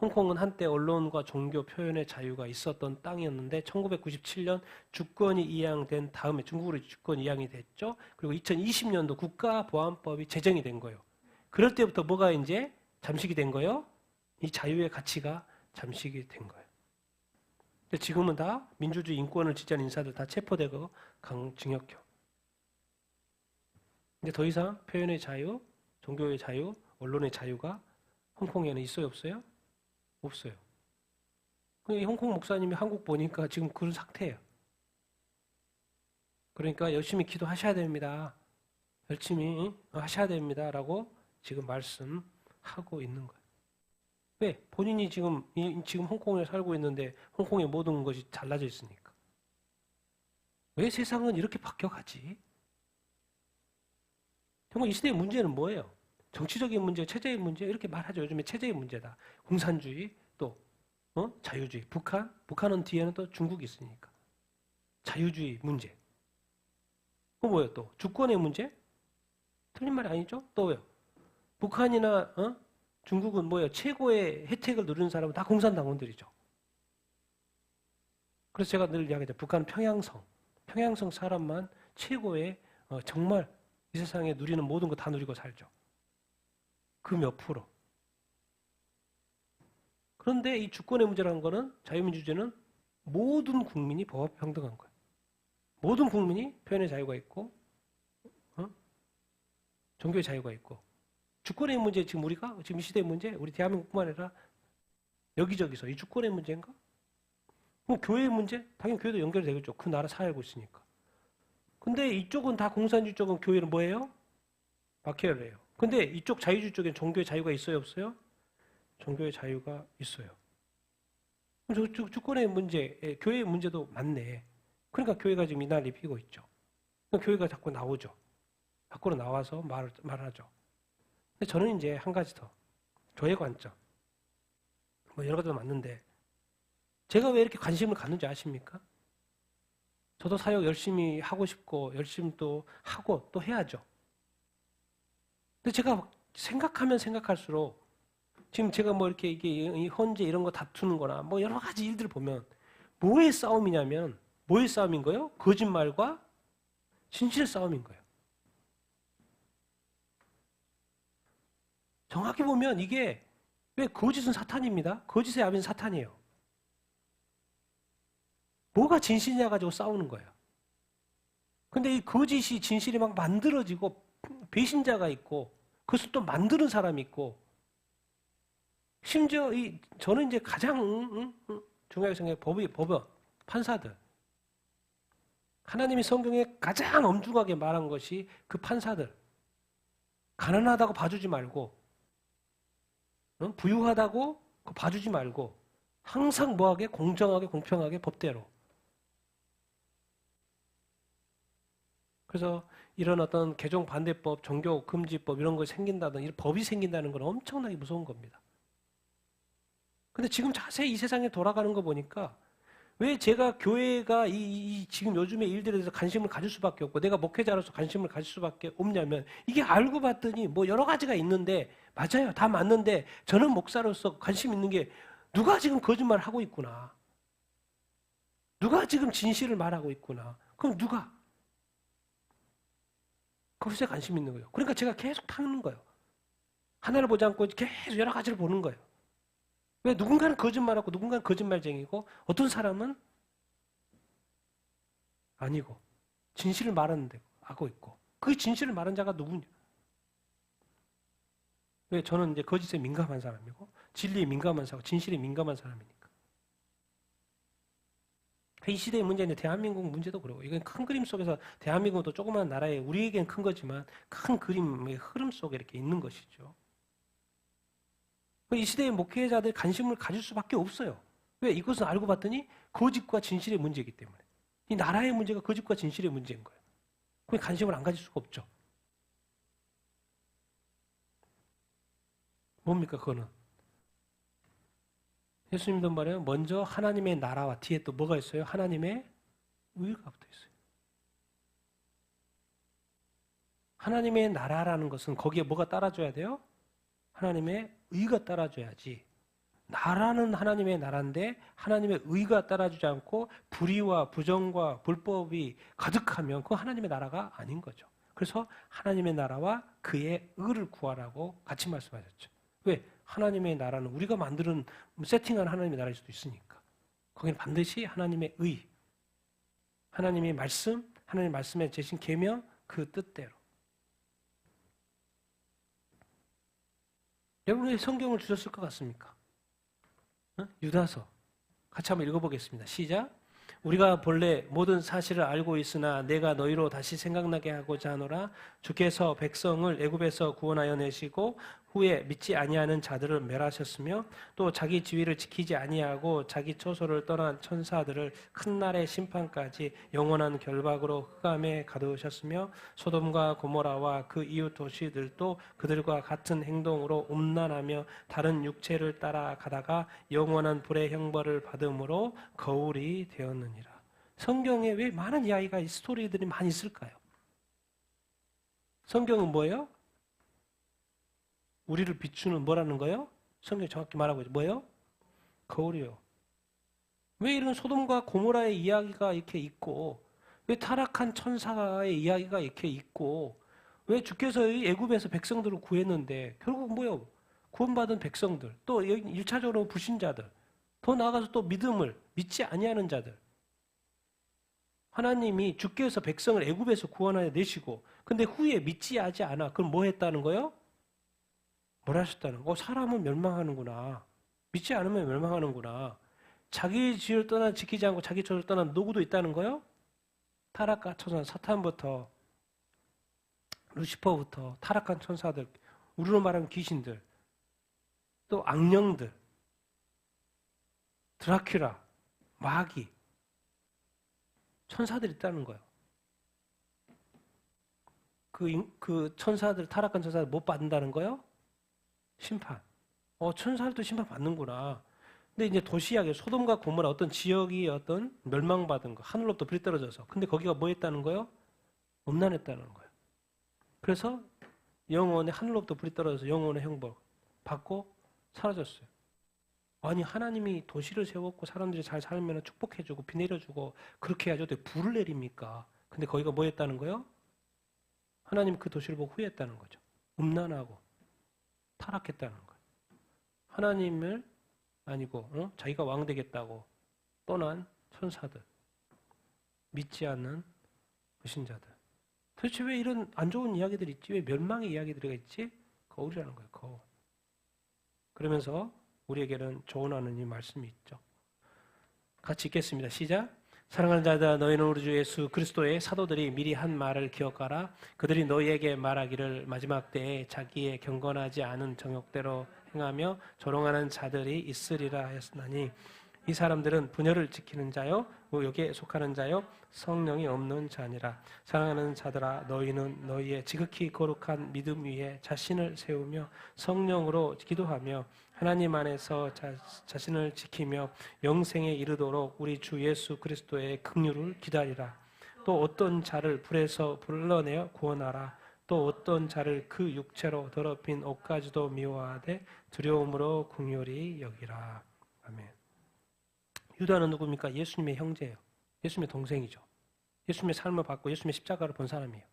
홍콩은 한때 언론과 종교 표현의 자유가 있었던 땅이었는데 1997년 주권이 이양된 다음에 중국으로 주권이 이양이 됐죠. 그리고 2020년도 국가보안법이 제정이 된 거예요. 그럴 때부터 뭐가 이제 잠식이 된 거예요? 이 자유의 가치가 잠식이 된 거예요. 근데 지금은 다 민주주의 인권을 지지하는 인사들 다 체포되고 강징역형. 근데 더 이상 표현의 자유, 종교의 자유, 언론의 자유가 홍콩에는 있어요, 없어요? 없어요. 이 홍콩 목사님이 한국 보니까 지금 그런 상태예요. 그러니까 열심히 기도하셔야 됩니다. 열심히 하셔야 됩니다라고 지금 말씀하고 있는 거예요. 왜? 본인이 지금 홍콩에 살고 있는데 홍콩의 모든 것이 달라져 있으니까. 왜 세상은 이렇게 바뀌어가지? 정말 이 시대의 문제는 뭐예요? 정치적인 문제, 체제의 문제 이렇게 말하죠. 요즘에 체제의 문제다. 공산주의 또 자유주의. 북한은 뒤에는 또 중국이 있으니까. 자유주의 문제. 뭐예요 또? 주권의 문제? 틀린 말이 아니죠? 또 왜요? 북한이나 중국은 뭐예요? 최고의 혜택을 누리는 사람은 다 공산당원들이죠. 그래서 제가 늘 이야기하죠. 북한 평양성 사람만 최고의 정말 이 세상에 누리는 모든 거 다 누리고 살죠. 그 몇 프로. 그런데 이 주권의 문제라는 거는 자유민주주의는 모든 국민이 법 앞에 평등한 거예요. 모든 국민이 표현의 자유가 있고 종교의 자유가 있고 주권의 문제 지금 우리가 지금 이 시대의 문제 우리 대한민국뿐만 아니라 여기저기서 이 주권의 문제인가? 뭐 교회의 문제? 당연히 교회도 연결되겠죠. 그 나라 살고 있으니까. 근데 이쪽은 다 공산주의 쪽은 교회는 뭐예요? 박해를 해요. 근데 이쪽 자유주의 쪽엔 종교의 자유가 있어요, 없어요? 종교의 자유가 있어요. 주권의 문제, 교회의 문제도 많네. 그러니까 교회가 지금 이난리 피고 있죠. 교회가 자꾸 나오죠. 밖으로 나와서 말하죠. 근데 저는 이제 한 가지 더. 저의 관점. 뭐 여러 가지도 맞는데, 제가 왜 이렇게 관심을 갖는지 아십니까? 저도 사역 열심히 하고 싶고, 열심히 또 하고 또 해야죠. 근데 제가 생각하면 생각할수록, 지금 제가 뭐 이렇게 이게 헌재 이런 거 다투는 거나 뭐 여러 가지 일들을 보면, 뭐의 싸움이냐면, 뭐의 싸움인 거예요? 거짓말과 진실의 싸움인 거예요. 정확히 보면 이게 왜 거짓은 사탄입니다. 거짓의 아비는 사탄이에요. 뭐가 진실이냐 가지고 싸우는 거예요. 근데 이 거짓이 진실이 막 만들어지고 배신자가 있고 그것을 또 만드는 사람이 있고 심지어 저는 이제 가장 중요하게 생각해 법원, 판사들. 하나님이 성경에 가장 엄중하게 말한 것이 그 판사들. 가난하다고 봐주지 말고 부유하다고 봐주지 말고 항상 뭐하게 공정하게 공평하게 법대로. 그래서 이런 어떤 개종 반대법, 종교 금지법 이런 거 생긴다든 이런 법이 생긴다는 건 엄청나게 무서운 겁니다. 근데 지금 자세히 이 세상에 돌아가는 거 보니까 왜 제가 교회가 지금 요즘의 일들에 대해서 관심을 가질 수밖에 없고 내가 목회자로서 관심을 가질 수밖에 없냐면 이게 알고 봤더니 뭐 여러 가지가 있는데 맞아요. 다 맞는데 저는 목사로서 관심 있는 게 누가 지금 거짓말을 하고 있구나. 누가 지금 진실을 말하고 있구나. 그럼 누가? 그것에 관심 있는 거예요. 그러니까 제가 계속 파는 거예요. 하나를 보지 않고 계속 여러 가지를 보는 거예요. 왜 누군가는 거짓말하고 누군가는 거짓말쟁이고 어떤 사람은 아니고 진실을 말하는데 하고 있고 그 진실을 말한 자가 누구냐? 왜 저는 이제 거짓에 민감한 사람이고 진리에 민감한 사람, 진실에 민감한 사람이니까. 이 시대의 문제는 대한민국 문제도 그러고 이건 큰 그림 속에서 대한민국도 조그마한 나라에 우리에겐 큰 거지만 큰 그림의 흐름 속에 이렇게 있는 것이죠. 이 시대의 목회자들 관심을 가질 수밖에 없어요. 왜? 이것은 알고 봤더니 거짓과 진실의 문제이기 때문에. 이 나라의 문제가 거짓과 진실의 문제인 거예요. 그럼 관심을 안 가질 수가 없죠. 뭡니까 그거는? 예수님도 말해요. 먼저 하나님의 나라와 뒤에 또 뭐가 있어요? 하나님의 의가 붙어 있어요. 하나님의 나라라는 것은 거기에 뭐가 따라줘야 돼요? 하나님의 의가 따라줘야지. 나라는 하나님의 나라인데 하나님의 의가 따라주지 않고 불의와 부정과 불법이 가득하면 그건 하나님의 나라가 아닌 거죠. 그래서 하나님의 나라와 그의 의를 구하라고 같이 말씀하셨죠. 왜? 하나님의 나라는 우리가 만드는 세팅한 하나님의 나라일 수도 있으니까. 거기는 반드시 하나님의 의, 하나님의 말씀, 하나님의 말씀에 제신 계명 그 뜻대로. 여러분이 성경을 주셨을 것 같습니까? 유다서 같이 한번 읽어보겠습니다. 시작. 우리가 본래 모든 사실을 알고 있으나 내가 너희로 다시 생각나게 하고자 하노라. 주께서 백성을 애굽에서 구원하여 내시고 후에 믿지 아니하는 자들을 멸하셨으며 또 자기 지위를 지키지 아니하고 자기 처소를 떠난 천사들을 큰 날의 심판까지 영원한 결박으로 흑암에 가두셨으며 소돔과 고모라와 그 이웃 도시들도 그들과 같은 행동으로 음란하며 다른 육체를 따라가다가 영원한 불의 형벌을 받음으로 거울이 되었느니라. 성경에 왜 많은 이야기가 이 스토리들이 많이 있을까요? 성경은 뭐예요? 우리를 비추는 뭐라는 거예요? 성경이 정확히 말하고 있죠. 뭐예요? 거울이요. 왜 이런 소돔과 고모라의 이야기가 이렇게 있고 왜 타락한 천사의 이야기가 이렇게 있고 왜 주께서 애굽에서 백성들을 구했는데 결국 뭐예요? 구원받은 백성들 또 1차적으로 불신자들 더 나아가서 또 믿음을 믿지 아니하는 자들 하나님이 주께서 백성을 애굽에서 구원하여 내시고 근데 후에 믿지 하지 않아. 그럼 뭐 했다는 거예요? 뭘 하셨다는 거? 사람은 멸망하는구나. 믿지 않으면 멸망하는구나. 자기 지를 떠나 지키지 않고 자기 처를 떠난 누구도 있다는 거예요? 타락한 천사, 사탄부터 루시퍼부터 타락한 천사들, 우리로 말하면 귀신들, 또 악령들, 드라큘라, 마귀, 천사들이 있다는 거예요. 그 천사들, 타락한 천사들 못 받는다는 거예요? 심판. 천사들도 심판 받는구나. 근데 이제 도시약에 소돔과 고모라 어떤 지역이 어떤 멸망받은 거, 하늘로부터 불이 떨어져서. 근데 거기가 뭐 했다는 거예요? 음란했다는 거예요. 그래서 영원의 하늘로부터 불이 떨어져서 영원의 형벌 받고 사라졌어요. 아니 하나님이 도시를 세웠고 사람들이 잘 살면 축복해주고 비 내려주고 그렇게 해야죠. 어떻게 불을 내립니까? 근데 거기가 뭐 했다는 거예요? 하나님 그 도시를 보고 후회했다는 거죠. 음란하고 타락했다는 거예요. 하나님을 아니고 자기가 왕 되겠다고 떠난 천사들, 믿지 않는 불신자들. 도대체 왜 이런 안 좋은 이야기들이 있지? 왜 멸망의 이야기들이 있지? 거울이라는 거예요. 거울. 그러면서 우리에게는 조언하는 이 말씀이 있죠. 같이 읽겠습니다. 시작. 사랑하는 자들아 너희는 우리 주 예수 그리스도의 사도들이 미리 한 말을 기억하라. 그들이 너희에게 말하기를 마지막 때에 자기의 경건하지 않은 정욕대로 행하며 조롱하는 자들이 있으리라 하였으나니 이 사람들은 분열을 지키는 자요 여기에 속하는 자요 성령이 없는 자니라. 사랑하는 자들아 너희는 너희의 지극히 거룩한 믿음 위에 자신을 세우며 성령으로 기도하며 하나님 안에서 자신을 지키며 영생에 이르도록 우리 주 예수 그리스도의 긍휼을 기다리라. 또 어떤 자를 불에서 불러내어 구원하라. 또 어떤 자를 그 육체로 더럽힌 옷까지도 미워하되 두려움으로 긍휼히 여기라. 아멘. 유다는 누굽니까? 예수님의 형제예요. 예수님의 동생이죠. 예수님의 삶을 받고 예수님의 십자가를 본 사람이에요.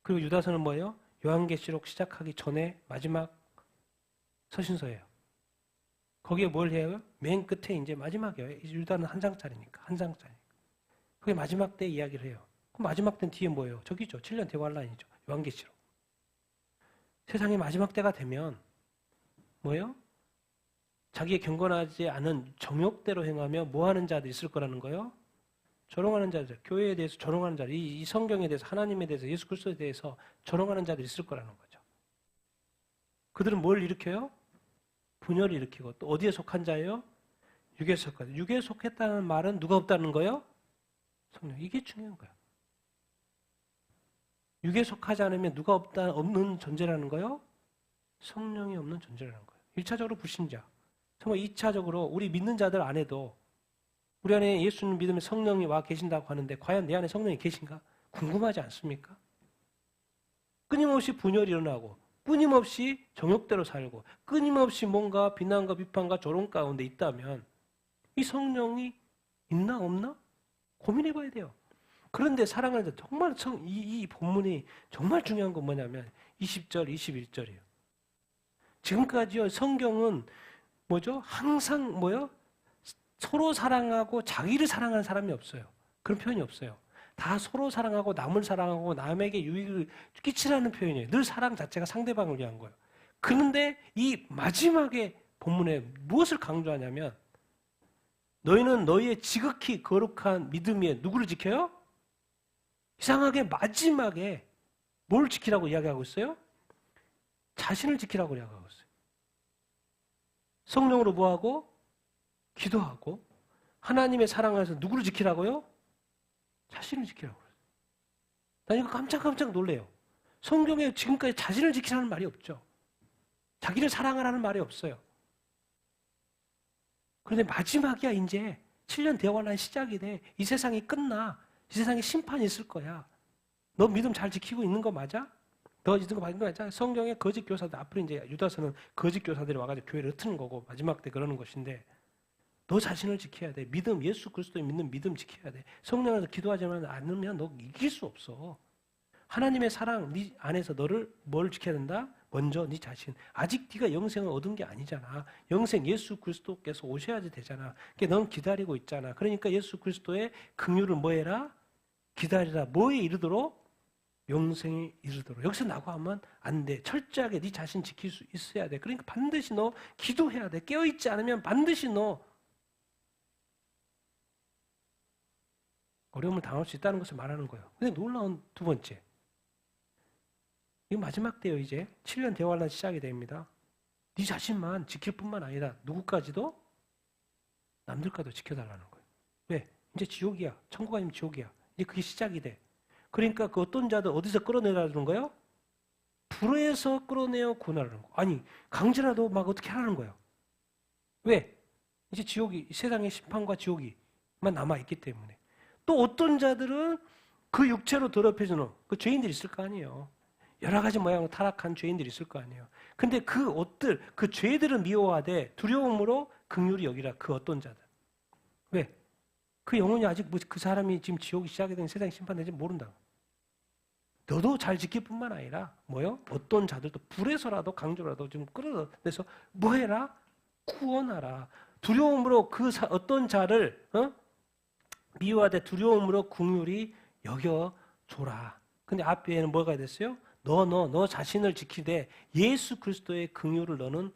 그리고 유다서는 뭐예요? 요한계시록 시작하기 전에 마지막 서신서예요. 거기에 뭘 해요? 맨 끝에 이제 마지막이에요. 유다는 한 장짜리니까. 그게 마지막 때 이야기를 해요. 그럼 마지막 때는 뒤에 뭐예요? 저기죠. 7년 대환란이죠. 요한계시록. 세상의 마지막 때가 되면 뭐예요? 자기의 경건하지 않은 정욕대로 행하며 뭐하는 자들이 있을 거라는 거예요? 조롱하는 자들, 교회에 대해서 조롱하는 자들, 이 성경에 대해서 하나님에 대해서 예수 그리스도에 대해서 조롱하는 자들이 있을 거라는 거죠. 그들은 뭘 일으켜요? 분열을 일으키고 또 어디에 속한 자예요? 육에 속한. 육에 속했다는 말은 누가 없다는 거예요? 성령. 이게 중요한 거예요. 육에 속하지 않으면 누가 없는 존재라는 거예요? 성령이 없는 존재라는 거예요. 1차적으로 불신자. 정말 2차적으로 우리 믿는 자들 안에도 우리 안에 예수님 믿으면 성령이 와 계신다고 하는데 과연 내 안에 성령이 계신가? 궁금하지 않습니까? 끊임없이 분열이 일어나고 끊임없이 정욕대로 살고 끊임없이 뭔가 비난과 비판과 조롱 가운데 있다면 이 성령이 있나 없나? 고민해 봐야 돼요. 그런데 사랑하는 자 정말 이 본문이 정말 중요한 건 뭐냐면 20절, 21절이에요. 지금까지요 성경은 뭐죠? 항상 뭐요? 서로 사랑하고 자기를 사랑하는 사람이 없어요. 그런 표현이 없어요. 다 서로 사랑하고 남을 사랑하고 남에게 유익을 끼치라는 표현이에요. 늘 사랑 자체가 상대방을 위한 거예요. 그런데 이 마지막에 본문에 무엇을 강조하냐면 너희는 너희의 지극히 거룩한 믿음 위에 누구를 지켜요? 이상하게 마지막에 뭘 지키라고 이야기하고 있어요? 자신을 지키라고 이야기하고 있어요. 성령으로 뭐하고? 기도하고 하나님의 사랑 안에서 누구를 지키라고요? 자신을 지키라고 그래요. 난 이거 깜짝 놀래요. 성경에 지금까지 자신을 지키라는 말이 없죠. 자기를 사랑하라는 말이 없어요. 그런데 마지막이야 이제 7년 대환란 시작이 돼. 이 세상이 끝나. 이 세상에 심판이 있을 거야. 너 믿음 잘 지키고 있는 거 맞아? 너 믿는 거 맞아? 성경에 거짓 교사들 앞으로 이제 유다서는 거짓 교사들이 와가지고 교회를 흩트는 거고 마지막 때 그러는 것인데 너 자신을 지켜야 돼. 믿음, 예수 그리스도의 믿는 믿음 지켜야 돼. 성령에서 기도하지 않으면 너 이길 수 없어. 하나님의 사랑 네 안에서 너를 뭘 지켜야 된다? 먼저 네 자신. 아직 네가 영생을 얻은 게 아니잖아. 영생 예수 그리스도께서 오셔야지 되잖아. 그러니까 넌 기다리고 있잖아. 그러니까 예수 그리스도의 긍휼을 뭐 해라? 기다리라. 뭐에 이르도록? 영생에 이르도록. 여기서 나고 하면 안 돼. 철저하게 네 자신 지킬 수 있어야 돼. 그러니까 반드시 너 기도해야 돼. 깨어있지 않으면 반드시 너 어려움을 당할 수 있다는 것을 말하는 거예요. 근데 놀라운 두 번째. 이거 마지막 때요 이제. 7년 대환란 시작이 됩니다. 네 자신만 지킬 뿐만 아니라 누구까지도 남들과도 지켜달라는 거예요. 왜? 이제 지옥이야. 천국 아니면 지옥이야. 이제 그게 시작이 돼. 그러니까 그 어떤 자들 어디서 끌어내라는 거예요? 불에서 끌어내어 구원하라는 거. 아니 강제라도 막 어떻게 하라는 거예요. 왜? 이제 지옥이 세상의 심판과 지옥이만 남아있기 때문에. 또 어떤 자들은 그 육체로 더럽혀지는 그 죄인들이 있을 거 아니에요. 여러 가지 모양으로 타락한 죄인들이 있을 거 아니에요. 근데 그 옷들, 그 죄들은 미워하되 두려움으로 긍휼히 여기라. 그 어떤 자들. 왜? 그 영혼이 아직 그 사람이 지금 지옥이 시작이 된 세상에 심판되지 모른다. 너도 잘 지킬 뿐만 아니라 뭐요? 어떤 자들도 불에서라도 강조라도 좀 끌어내서 뭐 해라? 구원하라. 두려움으로 그 어떤 자를 미워하되 두려움으로 긍휼히 여겨줘라. 근데 앞에는 뭐가 됐어요? 너 자신을 지키되 예수 그리스도의 긍휼을 너는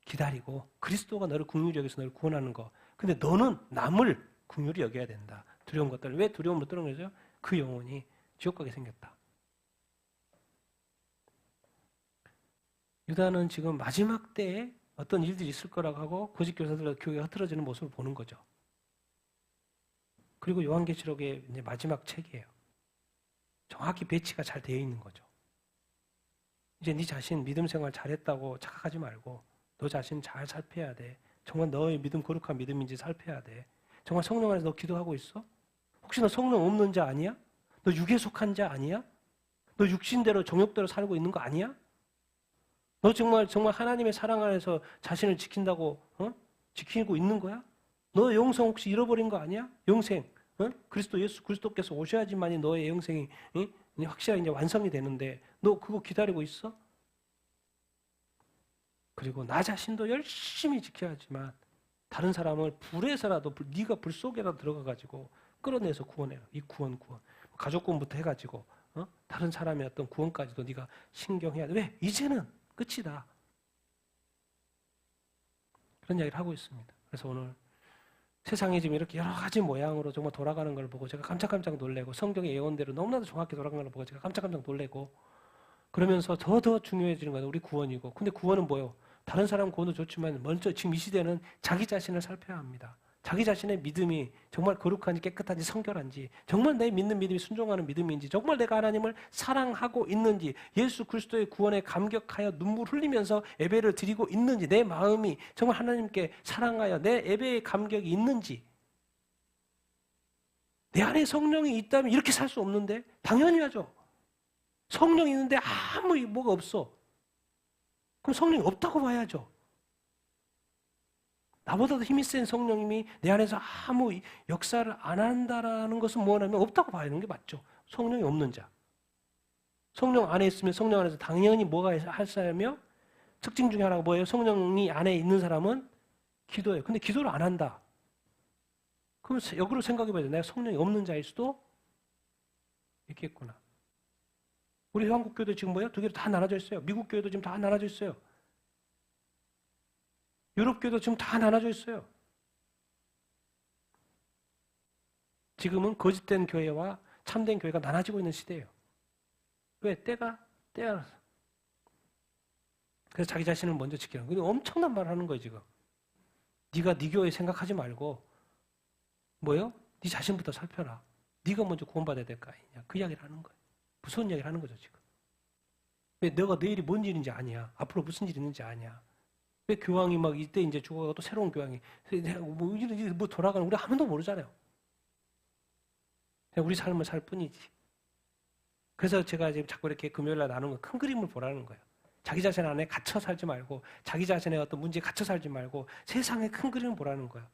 기다리고 그리스도가 너를 긍휼히 여기서 너를 구원하는 거. 근데 너는 남을 긍휼히 여겨야 된다. 두려운 것들. 왜 두려움으로 떨어져요? 그 영혼이 지옥 가게 생겼다. 유다는 지금 마지막 때에 어떤 일들이 있을 거라고 하고 거짓 교사들과 교회가 흐트러지는 모습을 보는 거죠. 그리고 요한계시록의 이제 마지막 책이에요. 정확히 배치가 잘 되어 있는 거죠. 이제 네 자신 믿음 생활 잘했다고 착각하지 말고 너 자신 잘 살펴야 돼. 정말 너의 믿음 거룩한 믿음인지 살펴야 돼. 정말 성령 안에서 너 기도하고 있어? 혹시 너 성령 없는 자 아니야? 너 육에 속한 자 아니야? 너 육신대로 정욕대로 살고 있는 거 아니야? 너 정말 하나님의 사랑 안에서 자신을 지킨다고 지키고 있는 거야? 너 영생 혹시 잃어버린 거 아니야? 영생 그리스도 예수 그리스도께서 오셔야지만이 너의 영생이 확실하게 이제 완성이 되는데 너 그거 기다리고 있어? 그리고 나 자신도 열심히 지켜야지만 다른 사람을 불에서라도 네가 불 속에라도 들어가가지고 끌어내서 구원해라. 이 구원 가족 구원부터 해가지고 다른 사람의 어떤 구원까지도 네가 신경해야 돼. 왜? 이제는 끝이다. 그런 이야기를 하고 있습니다. 그래서 오늘 세상이 지금 이렇게 여러 가지 모양으로 정말 돌아가는 걸 보고 제가 깜짝깜짝 놀래고 성경의 예언대로 너무나도 정확히 돌아가는 걸 보고 제가 깜짝깜짝 놀래고 그러면서 더 중요해지는 거예요. 우리 구원이고. 근데 구원은 뭐예요? 다른 사람 구원도 좋지만 먼저 지금 이 시대는 자기 자신을 살펴야 합니다. 자기 자신의 믿음이 정말 거룩한지 깨끗한지 성결한지 정말 내 믿는 믿음이 순종하는 믿음인지 정말 내가 하나님을 사랑하고 있는지 예수 그리스도의 구원에 감격하여 눈물 흘리면서 예배를 드리고 있는지 내 마음이 정말 하나님께 사랑하여 내 예배의 감격이 있는지 내 안에 성령이 있다면 이렇게 살 수 없는데 당연히 하죠. 성령이 있는데 아무 뭐가 없어. 그럼 성령이 없다고 봐야죠. 나보다도 힘이 센 성령님이 내 안에서 아무 역사를 안 한다라는 것은 뭐냐면 없다고 봐야 하는 게 맞죠. 성령이 없는 자. 성령 안에 있으면 성령 안에서 당연히 뭐가 할 사람이며 특징 중에 하나가 뭐예요? 성령이 안에 있는 사람은 기도해요. 근데 기도를 안 한다. 그럼 역으로 생각해 봐야 돼. 내가 성령이 없는 자일 수도 있겠구나. 우리 한국교도 지금 뭐예요? 두 개로 다 나눠져 있어요. 미국 교회도 지금 다 나눠져 있어요. 유럽 교회도 지금 다 나눠져 있어요. 지금은 거짓된 교회와 참된 교회가 나눠지고 있는 시대예요. 왜? 때가 그래서 자기 자신을 먼저 지키는 거예요. 엄청난 말을 하는 거예요, 지금. 네가 네 교회 생각하지 말고 뭐예요? 네 자신부터 살펴라. 네가 먼저 구원받아야 될 거 아니냐. 그 이야기를 하는 거예요. 무서운 이야기를 하는 거죠, 지금. 왜 너가 내일이 뭔 일인지 아냐. 앞으로 무슨 일이 있는지 아냐. 왜 교황이 막 이때 이제 죽어가고 또 새로운 교황이 뭐 돌아가는 우리 아무도 모르잖아요. 그냥 우리 삶을 살 뿐이지. 그래서 제가 지금 자꾸 이렇게 금요일날 나누는 큰 그림을 보라는 거예요. 자기 자신 안에 갇혀 살지 말고 자기 자신의 어떤 문제에 갇혀 살지 말고 세상의 큰 그림을 보라는 거예요.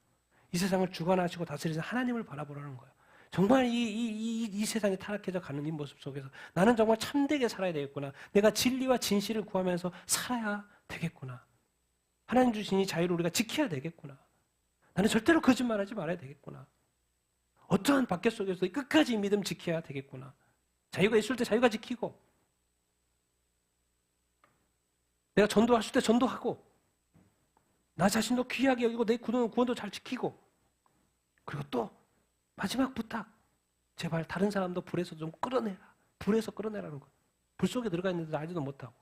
이 세상을 주관하시고 다스리는 하나님을 바라보라는 거예요. 정말 이 세상에 타락해져 가는 이 모습 속에서 나는 정말 참되게 살아야 되겠구나. 내가 진리와 진실을 구하면서 살아야 되겠구나. 하나님 주신 이 자유를 우리가 지켜야 되겠구나. 나는 절대로 거짓말하지 말아야 되겠구나. 어떠한 박해 속에서 끝까지 믿음 지켜야 되겠구나. 자유가 있을 때 자유가 지키고 내가 전도할 때 전도하고 나 자신도 귀하게 여기고 내 구원도 잘 지키고 그리고 또 마지막 부탁 제발 다른 사람도 불에서 좀 끌어내라. 불에서 끌어내라는 거야. 불 속에 들어가 있는데 알지도 못하고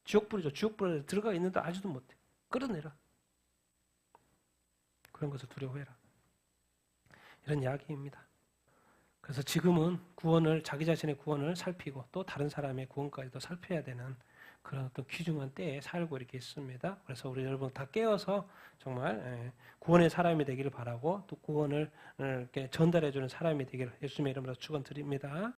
지옥불이죠. 지옥불에 들어가 있는데 알지도 못해. 끌어내라. 그런 것을 두려워해라. 이런 이야기입니다. 그래서 지금은 구원을 자기 자신의 구원을 살피고 또 다른 사람의 구원까지도 살펴야 되는 그런 어떤 귀중한 때에 살고 이렇게 있습니다. 그래서 우리 여러분 다 깨어서 정말 구원의 사람이 되기를 바라고 또 구원을 이렇게 전달해 주는 사람이 되기를 예수님의 이름으로 축원드립니다.